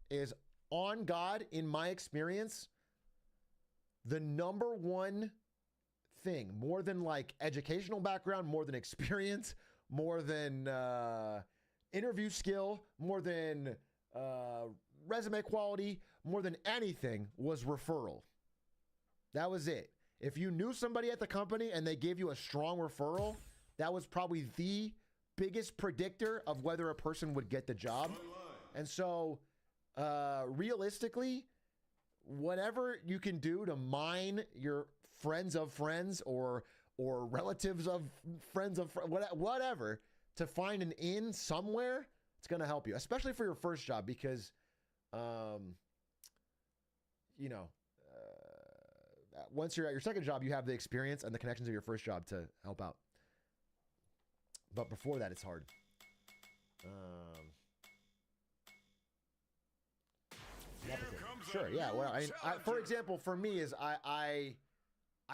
is, on God, in my experience, the number one thing, more than like educational background, more than experience, more than interview skill, more than resume quality, more than anything, was referral. That was it. If you knew somebody at the company and they gave you a strong referral, that was probably the biggest predictor of whether a person would get the job. And so realistically, whatever you can do to mine your friends of friends or relatives of friends of whatever to find an in somewhere, it's going to help you, especially for your first job, because once you're at your second job, you have the experience and the connections of your first job to help out. But before that, it's hard. Sure, yeah. Well, for example, for me is I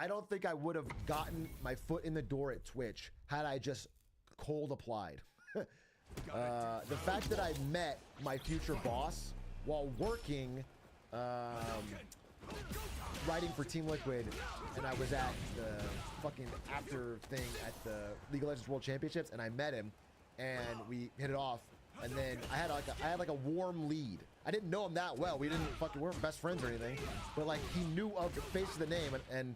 don't think I would have gotten my foot in the door at Twitch had I just cold applied. The fact that I met my future boss while working, writing for Team Liquid, and I was at the fucking after thing at the League of Legends World Championships, and I met him, and we hit it off. And then I had like a warm lead. I didn't know him that well. We weren't best friends or anything, but like he knew of the face of the name, and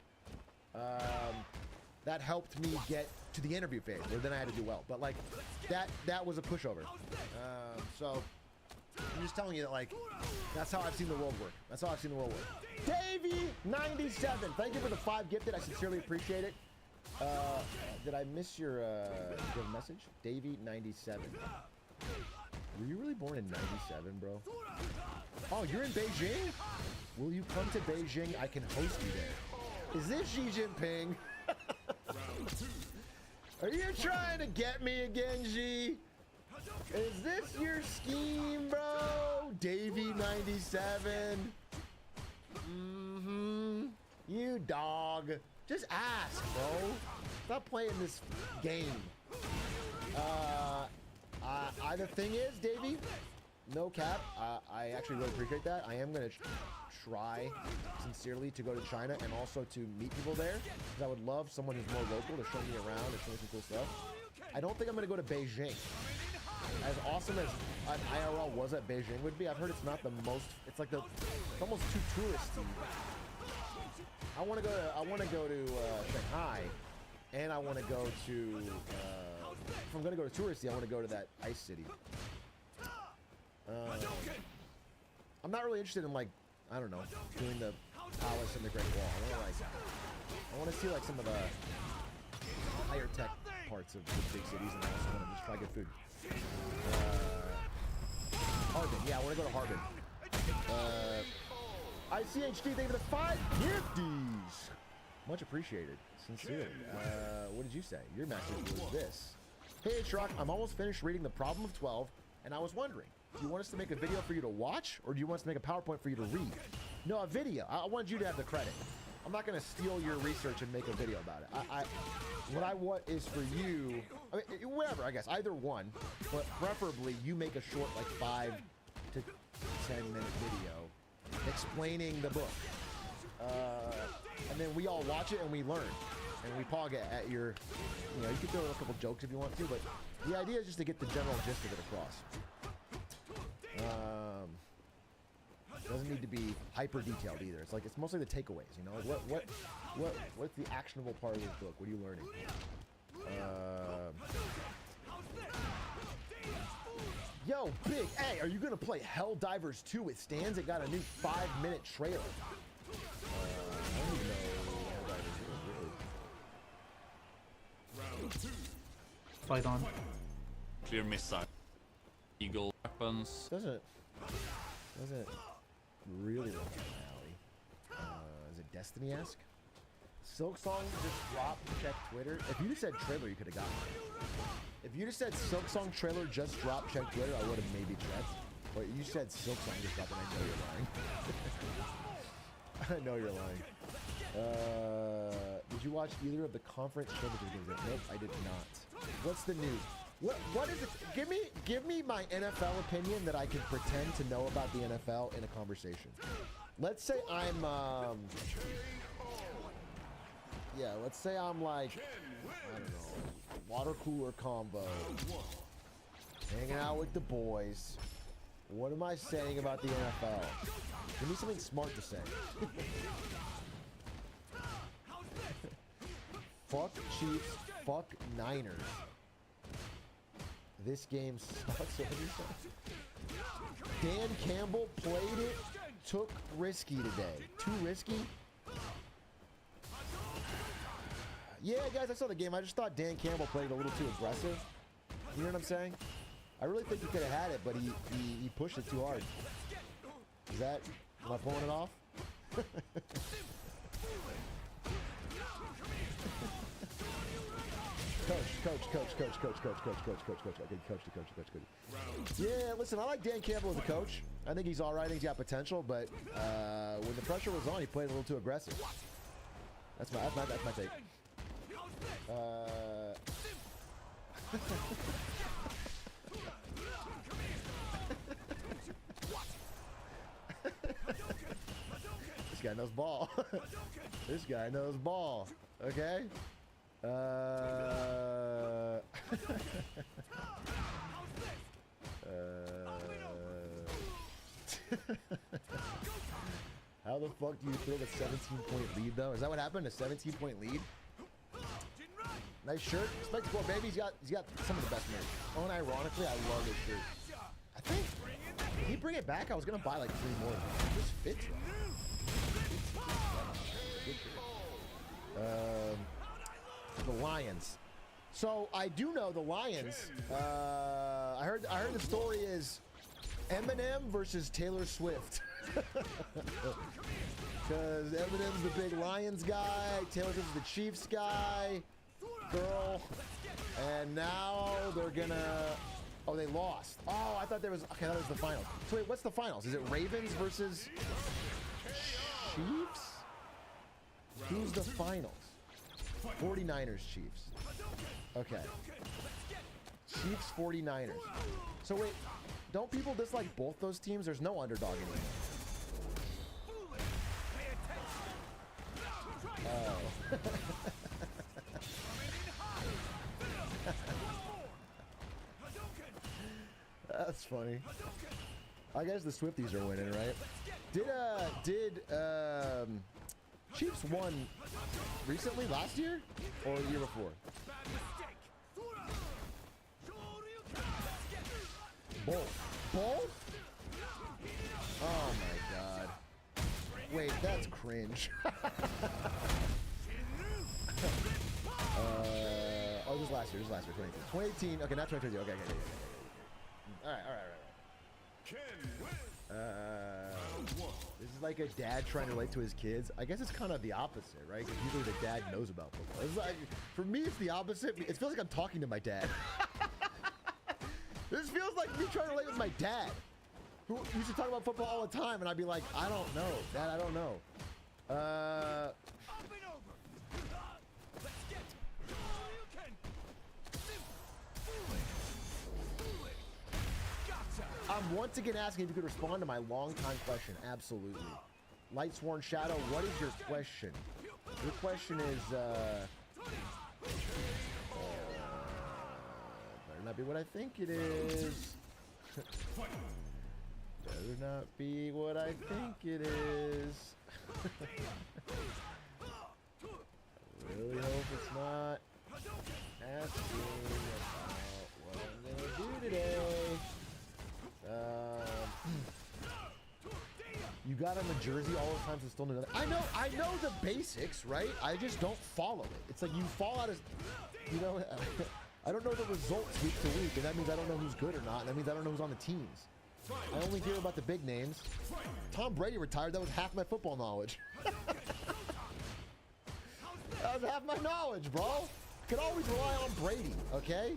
that helped me get to the interview phase, where then I had to do well. But like that was a pushover. So I'm just telling you that like that's how I've seen the world work. That's how I've seen the world work. Davey97, thank you for the 5 gifted. I sincerely appreciate it. Did I miss your message? Davey97. Were you really born in 97, bro? Oh, you're in Beijing? Will you come to Beijing? I can host you there. Is this Xi Jinping? Are you trying to get me again, G? Is this your scheme, bro? Davey 97. You dog. Just ask, bro. Stop playing this game. The thing is, Davey, no cap. I actually really appreciate that. I am gonna try sincerely to go to China and also to meet people there, because I would love someone who's more local to show me around and show me some cool stuff. I don't think I'm gonna go to Beijing. As awesome as an IRL was at Beijing would be, I've heard it's not the most. It's like it's almost too touristy. I want to go to Shanghai, and I want to go to. If I'm gonna go to touristy, I want to go to that ice city. I'm not really interested in, like, I don't know, doing the palace and the Great Wall. I want to see like some of the higher tech parts of the big cities, and I also want to just try good food. Harbin, yeah, I want to go to Harbin. ICHD, thank you for the 5 gifties. Much appreciated, sincerely. What did you say? Your message was this. Hey, Truck, I'm almost finished reading The Problem of 12, and I was wondering, do you want us to make a video for you to watch, or do you want us to make a PowerPoint for you to read? No, a video. I want you to have the credit. I'm not going to steal your research and make a video about it. What I want is for you, I mean, whatever, I guess, either one, but preferably you make a short, like 5 to 10 minute video explaining the book. And then we all watch it and we learn. And we pog it at your, you know, you can throw a couple jokes if you want to, but the idea is just to get the general gist of it across. Doesn't need to be hyper detailed either. It's like, it's mostly the takeaways, you know? Like what's the actionable part of this book? What are you learning? Yo, Big A, are you gonna play Helldivers 2 with stands? It got a new 5-minute trailer. I don't even know Helldivers 2 is really. Fight on. Clear missile. Eagle weapons. Doesn't really look like an alley. Is it Destiny-esque? Silk Song just dropped. Check Twitter. If you just said trailer, you could have gotten it. If you just said Silk Song trailer just dropped. Check Twitter, I would have maybe checked. But you said Silk Song just dropped, and I know you're lying. I know you're lying. Did you watch either of the conference championship games? Nope, I did not. What's the news? What is it? Give me my NFL opinion that I can pretend to know about the NFL in a conversation. Let's say I'm let's say I'm like, I don't know, water cooler combo, hanging out with the boys. What am I saying about the NFL? Give me something smart to say. Fuck Chiefs, fuck Niners. This game sucks. Dan Campbell played it, took risky today. Too risky? Yeah, guys, I saw the game. I just thought Dan Campbell played it a little too aggressive. You know what I'm saying? I really think he could have had it, but he pushed it too hard. Is that... Am I pulling it off? Coach. Yeah, listen, I like Dan Campbell as a coach. I think he's all right. I think he's got potential, but when the pressure was on, he played a little too aggressive. That's my take. This guy knows ball. This guy knows ball. Okay? How the fuck do you throw the 17-point lead, though? Is that what happened? A 17-point lead? Nice shirt. Spectacle, baby. He's got some of the best merch. Unironically, I love this shirt. I think, did he bring it back? I was going to buy like 3 more. It just fits right. The Lions. So I do know the Lions. I heard the story is Eminem versus Taylor Swift. Because Eminem's the big Lions guy, Taylor Swift's the Chiefs guy, girl. And now they're gonna... Oh, they lost. Oh, I thought there was... Okay, that was the finals. So wait, what's the finals? Is it Ravens versus Chiefs? Who's the finals? 49ers, Chiefs. Okay. Chiefs, 49ers. So wait, don't people dislike both those teams? There's no underdog anymore. Oh. That's funny. I guess the Swifties are winning, right? Did Chiefs won recently, last year, or the year before? Both. Both? Oh my god. Wait, that's cringe. Oh, this is last year, 2018. 2018, okay, not 2020, okay. Alright. This is like a dad trying to relate to his kids. I guess it's kind of the opposite, right? Because usually the dad knows about football. It's like, for me, it's the opposite. It feels like I'm talking to my dad. This feels like me trying to relate with my dad, who used to talk about football all the time, and I'd be like, I don't know, Dad, I don't know. I'm once again asking if you could respond to my long-time question. Absolutely. Lightsworn Shadow, what is your question? Your question is, better not be what I think it is. Better not be what I think it is. I really hope it's not asking about what I'm gonna do today. You got on the jersey all the time, so still know. I know the basics, right? I just don't follow it. It's like you fall out as, you know. I don't know the results week to week, and that means I don't know who's good or not. And that means I don't know who's on the teams. I only hear about the big names. Tom Brady retired. That was half my football knowledge. That was half my knowledge, bro. I could always rely on Brady, okay?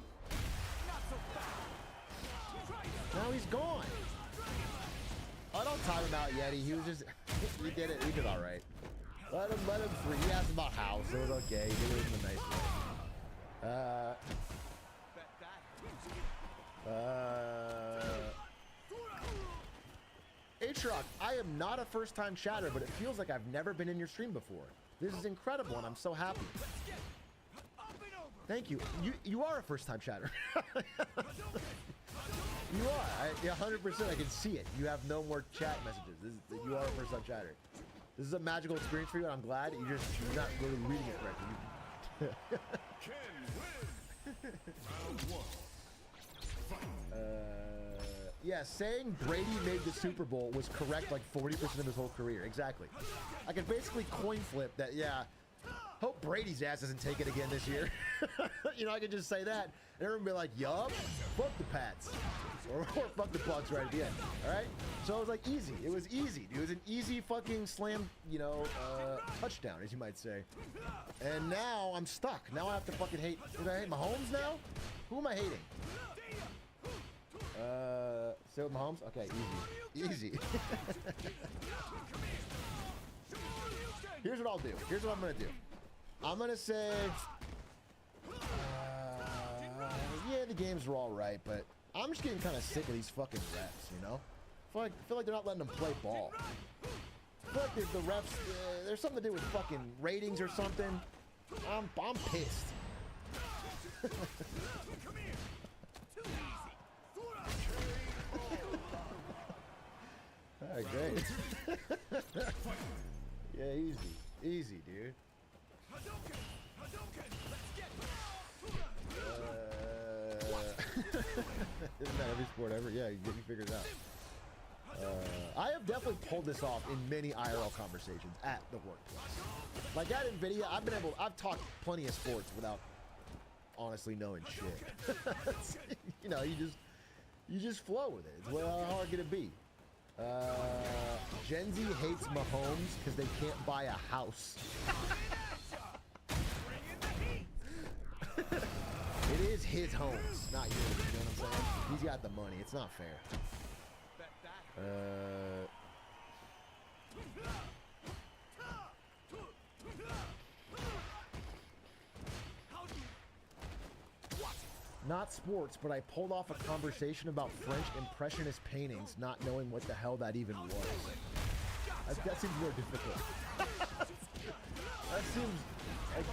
Now he's gone. Oh, don't time him out, Yeti. He was just... he did it. He did all right. Let him free. He asked about how, so it was okay. He did it in a nice way. H-Rock, I am not a first-time chatter, but it feels like I've never been in your stream before. This is incredible, and I'm so happy. Thank you. You are a first-time chatter. You are. 100%. I can see it. You have no more chat messages. You are a first-time chatter. This is a magical experience for you, and I'm glad. You're not really reading it correctly. Yeah, saying Brady made the Super Bowl was correct like 40% of his whole career. Exactly. I could basically coin flip that, yeah, hope Brady's ass doesn't take it again this year. You know, I could just say that, and everyone would be like, yup, fuck the Pats. Or fuck the Bucks right at the end. Alright? So it was like easy. It was easy. It was an easy fucking slam, you know, touchdown, as you might say. And now I'm stuck. Now I have to fucking hate. Do I hate Mahomes now? Who am I hating? Say with Mahomes? Okay, easy. Easy. Here's what I'll do. Here's what I'm gonna do. I'm gonna say, yeah, the games were all right, but I'm just getting kind of sick of these fucking refs, you know? I feel like they're not letting them play ball. I feel like the refs, there's something to do with fucking ratings or something. I'm pissed. Alright, great. Yeah, easy, dude. Isn't that every sport ever? Yeah, you figure it out. I have definitely pulled this off in many IRL conversations at the workplace. Like at NVIDIA, I've talked plenty of sports without honestly knowing shit. You know, you just flow with it. It's well, how hard can it be? Gen Z hates Mahomes because they can't buy a house. It is his homes, not yours. You know what I'm saying? He's got the money. It's not fair. Not sports, but I pulled off a conversation about French impressionist paintings, not knowing what the hell that even was. That seems more difficult. That seems like,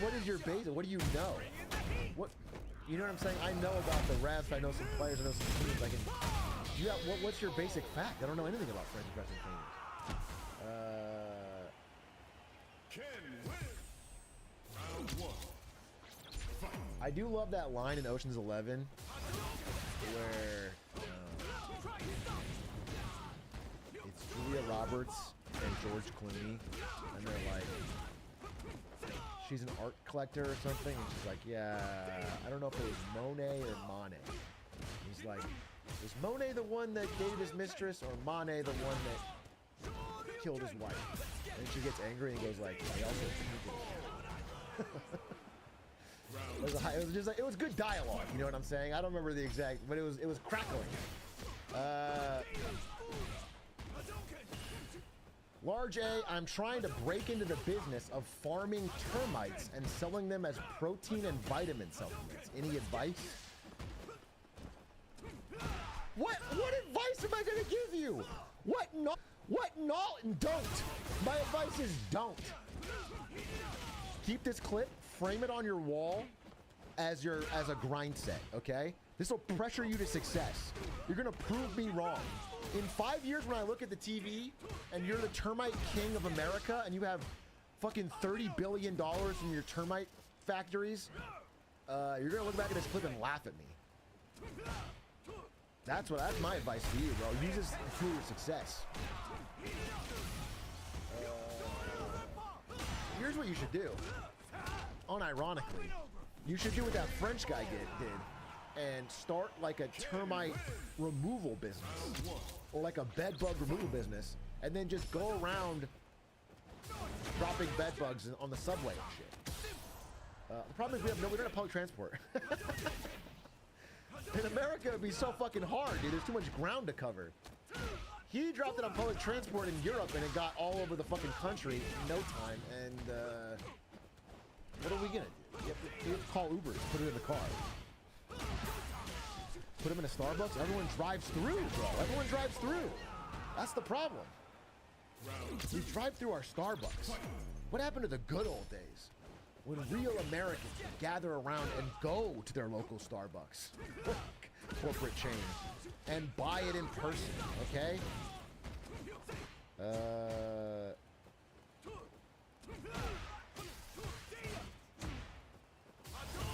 what is your base? What do you know? What, you know what I'm saying? I know about the refs. I know some players. I know some teams. I can. You got what's your basic fact? I don't know anything about French impressionist paintings. I do love that line in Ocean's 11 where it's Julia Roberts and George Clooney, and they're like, she's an art collector or something, and she's like, yeah, I don't know if it was Monet or Monet. He's like, was Monet the one that dated his mistress, or Monet the one that killed his wife? And she gets angry and goes like, I also cheated. It was just like, it was good dialogue, you know what I'm saying? I don't remember the exact, but it was crackling. Large A, I'm trying to break into the business of farming termites and selling them as protein and vitamin supplements. Any advice? What advice am I gonna give you? What not? Don't. My advice is don't. Keep this clip, frame it on your wall as a grind set, okay? This will pressure you to success. You're gonna prove me wrong. In 5 years when I look at the TV and you're the termite king of America and you have fucking $30 billion in your termite factories, you're gonna look back at this clip and laugh at me. That's my advice to you, bro. Use this to fuel your success. Here's what you should do. Unironically, you should do what that French guy did and start like a termite removal business or like a bed bug removal business, and then just go around dropping bed bugs on the subway and shit. The problem is we don't have public transport. In America, it'd be so fucking hard, dude. There's too much ground to cover. He dropped it on public transport in Europe, and it got all over the fucking country in no time. And what are we gonna do? You have to call Uber, put it in the car. Put them in a Starbucks. Everyone drives through, bro. Everyone drives through. That's the problem. We drive through our Starbucks. What happened to the good old days when real Americans would gather around and go to their local Starbucks, corporate chain, and buy it in person, okay?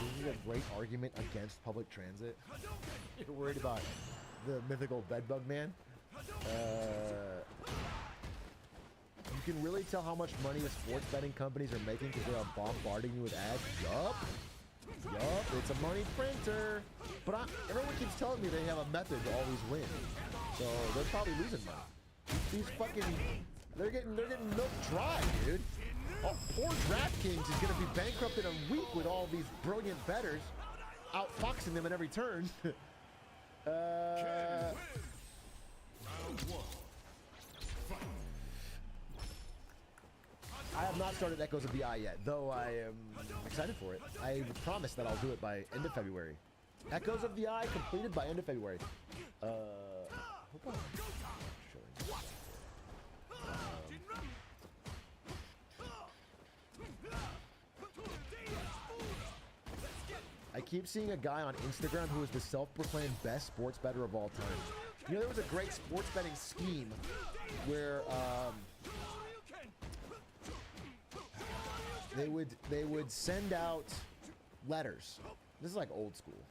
This is a great argument against public transit. You're worried about the mythical bedbug man? You can really tell how much money the sports betting companies are making because they are bombarding you with ads. Yup, it's a money printer. But everyone keeps telling me they have a method to always win. So they're probably losing money. These fucking, they're getting milked dry, dude. Oh, poor DraftKings is gonna be bankrupt in a week with all these brilliant bettors outfoxing them at every turn. I have not started Echoes of the Eye yet, though I am excited for it. I promise that I'll do it by end of February. Echoes of the Eye completed by end of February. Hope I'm showing I keep seeing a guy on Instagram who is the self-proclaimed best sports bettor of all time. You know, there was a great sports betting scheme where they would send out letters. This is like old school.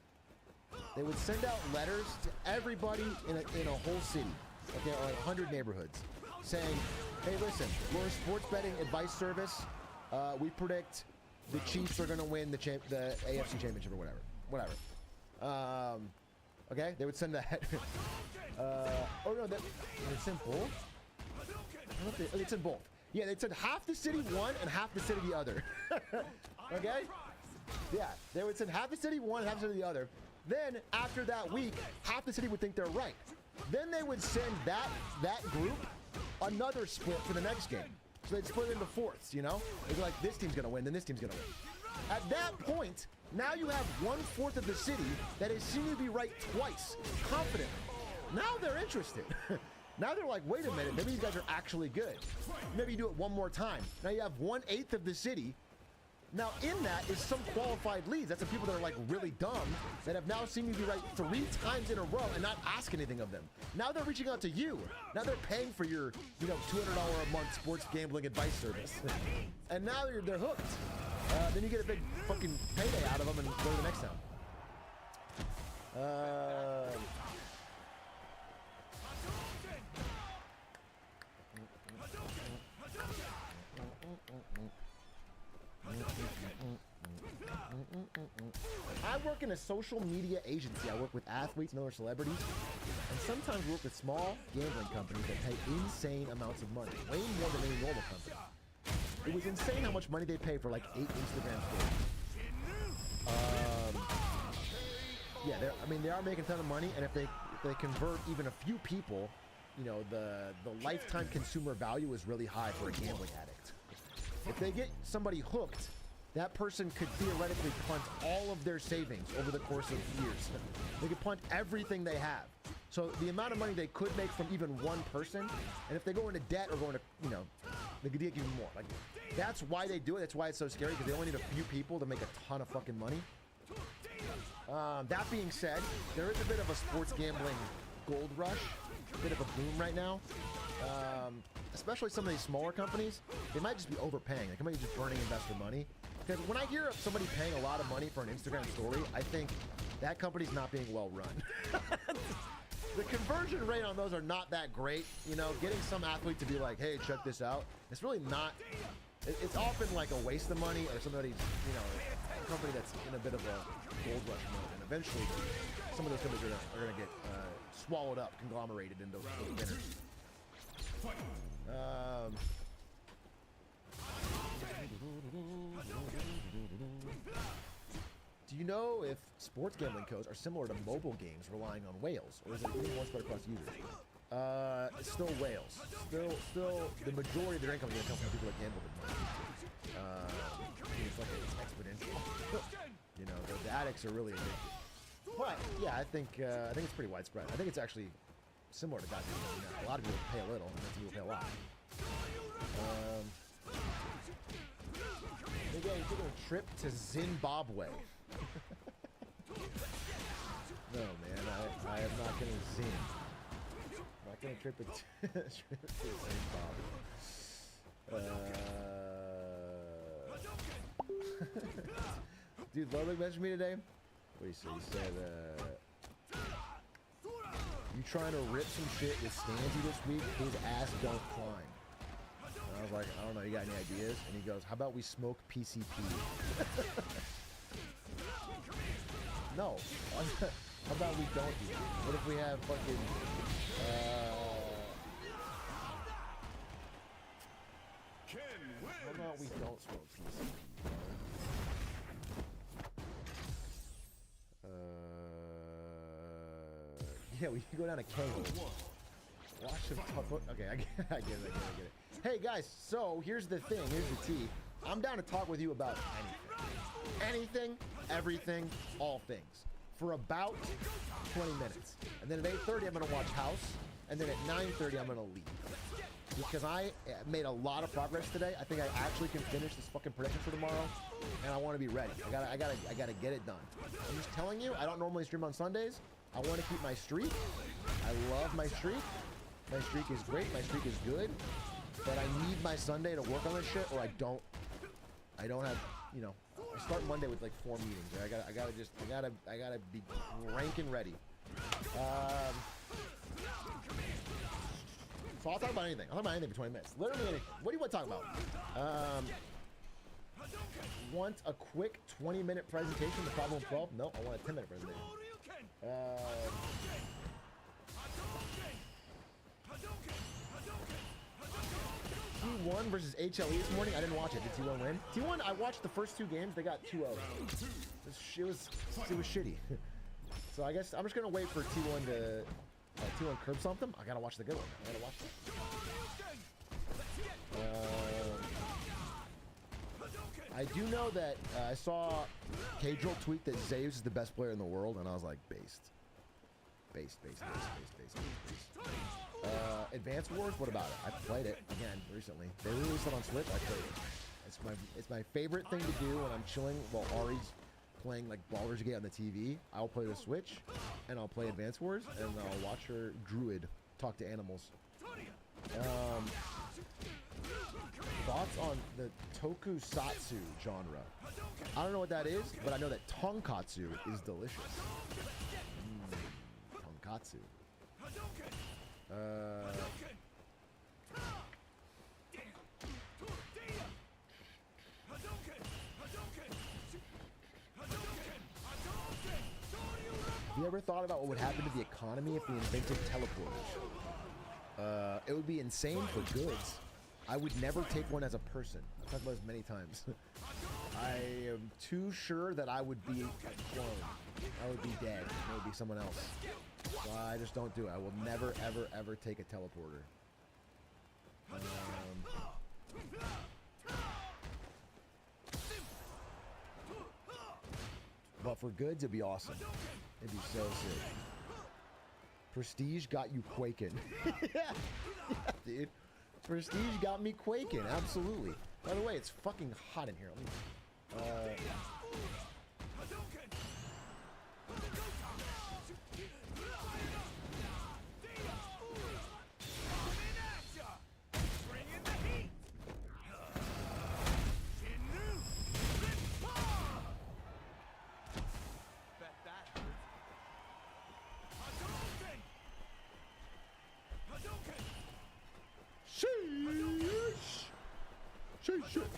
They would send out letters to everybody in a whole city, okay, or 100 neighborhoods, saying, "Hey, listen, we're a sports betting advice service. We predict the Chiefs are going to win the AFC Championship or whatever." Okay, they would send that. Oh no, it's in both. It's in both. Yeah, they'd send half the city one and half the city the other. Okay? Yeah, they would send half the city one, half the city the other. Then after that week, half the city would think they're right. Then they would send that group another split for the next game. So they'd split into fourths, you know? They'd be like, this team's gonna win, then this team's gonna win. At that point, now you have 1/4 of the city that is seen to be right twice, confident. Now they're interested. Now they're like, wait a minute, maybe these guys are actually good. Maybe you do it one more time. Now you have 1/8 of the city. Now in that is some qualified leads. That's the people that are like really dumb that have now seen you be right 3 times in a row and not ask anything of them. Now they're reaching out to you. Now they're paying for your, you know, $200 a month sports gambling advice service. And now they're hooked. Then you get a big fucking payday out of them and go to the next town. I work in a social media agency. I work with athletes and other celebrities, and sometimes work with small gambling companies that pay insane amounts of money, way more than any normal company. It was insane how much money they pay for like 8 Instagram stories. Yeah, I mean, they are making a ton of money, and if they convert even a few people, you know, the lifetime consumer value is really high for a gambling addict. If they get somebody hooked, that person could theoretically punt all of their savings over the course of years. They could punt everything they have. So the amount of money they could make from even one person, and if they go into debt or go into, you know, they could get even more. Like, that's why they do it. That's why it's so scary, because they only need a few people to make a ton of fucking money. That being said, there is a bit of a sports gambling gold rush, a bit of a boom right now. Especially some of these smaller companies, they might just be overpaying. They might be just burning investor money. Because when I hear of somebody paying a lot of money for an Instagram story, I think that company's not being well run. The conversion rate on those are not that great. You know, getting some athlete to be like, hey, check this out, it's really not. It's often like a waste of money, or somebody's, you know, a company that's in a bit of a gold rush mode. And eventually, some of those companies are going to get swallowed up, conglomerated into those winners. Do you know if sports gambling codes are similar to mobile games relying on whales, or is it even more spread across users? It's still whales. Still, the majority of their income is going to come from people that gamble the most. It's like it's exponential. You know, the addicts are really addicted. But yeah, I think it's pretty widespread. I think it's actually similar to goddamn. You know, a lot of people pay a little, and some people pay a lot. Maybe I'm taking a trip to Zimbabwe. No, man, I am not going to Zim. I'm not going to trip to Zimbabwe. Dude, Lobig messaged me today. What did he say? He said, you trying to rip some shit with Stanzy this week? His ass don't climb. And I was like, I don't know, you got any ideas? And he goes, how about we smoke PCP? No. How about we don't do that? What if we have fucking, how about we don't smoke PCP? Yeah, we can go down to Kango. Watch some tough. Okay, I get it. Hey guys, so here's the thing. Here's the tea. I'm down to talk with you about anything, everything, all things, for about 20 minutes. And then at 8:30, I'm gonna watch House, and then at 9:30, I'm gonna leave. Because I made a lot of progress today. I think I actually can finish this fucking prediction for tomorrow, and I want to be ready. I gotta get it done. I'm just telling you, I don't normally stream on Sundays. I want to keep my streak. I love my streak. My streak is great. My streak is good. But I need my Sunday to work on this shit, or I don't have, you know, I start Monday with like 4 meetings. Right? I gotta be ranking ready. So I'll talk about anything. I'll talk about anything for 20 minutes. Literally anything. What do you want to talk about? Want a quick 20-minute presentation of Problem 12? No, I want a 10-minute presentation. T1 versus HLE this morning. I didn't watch it. Did T1 win? T1, I watched the first 2 games. They got 2-0. It was shitty. So I guess I'm just gonna wait for T1 to T1 curb something. I gotta watch the good one. I gotta watch that. I do know that I saw K-Drill tweet that Zeus is the best player in the world, and I was like, based. Advanced Wars, what about it? I played it again recently. They released it on Switch. I played it. It's my favorite thing to do when I'm chilling while Ari's playing like Baldur's Gate on the TV. I'll play the Switch and I'll play Advanced Wars and I'll watch her druid talk to animals. Thoughts on the tokusatsu genre? I don't know what that is, but I know that tonkatsu is delicious. Tonkatsu. Have you ever thought about what would happen to the economy if we invented teleporters? It would be insane for goods. I would never take one as a person. I've talked about this many times. I am too sure that I would be a clone. I would be dead. It would be someone else. So I just don't do it. I will never, ever, ever take a teleporter. But for goods, it'd be awesome. It'd be so sick. Prestige got you quaking. Yeah, dude. Prestige got me quaking. Absolutely. By the way, it's fucking hot in here. Let me,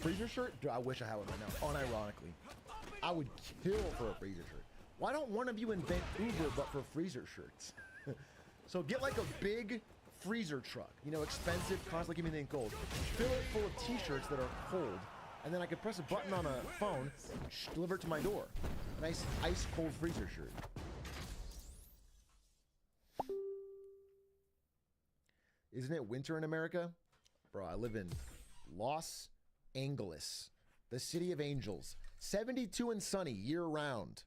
Freezer shirt? Dude, I wish I had one right now. Unironically. I would kill for a freezer shirt. Why don't one of you invent Uber but for freezer shirts? So get like a big freezer truck. You know, expensive, constantly keeping anything cold. Fill it full of t-shirts that are cold. And then I could press a button on a phone, deliver it to my door. A nice ice cold freezer shirt. Isn't it winter in America? Bro, I live in Los Angeles, the city of angels. 72 and sunny year round.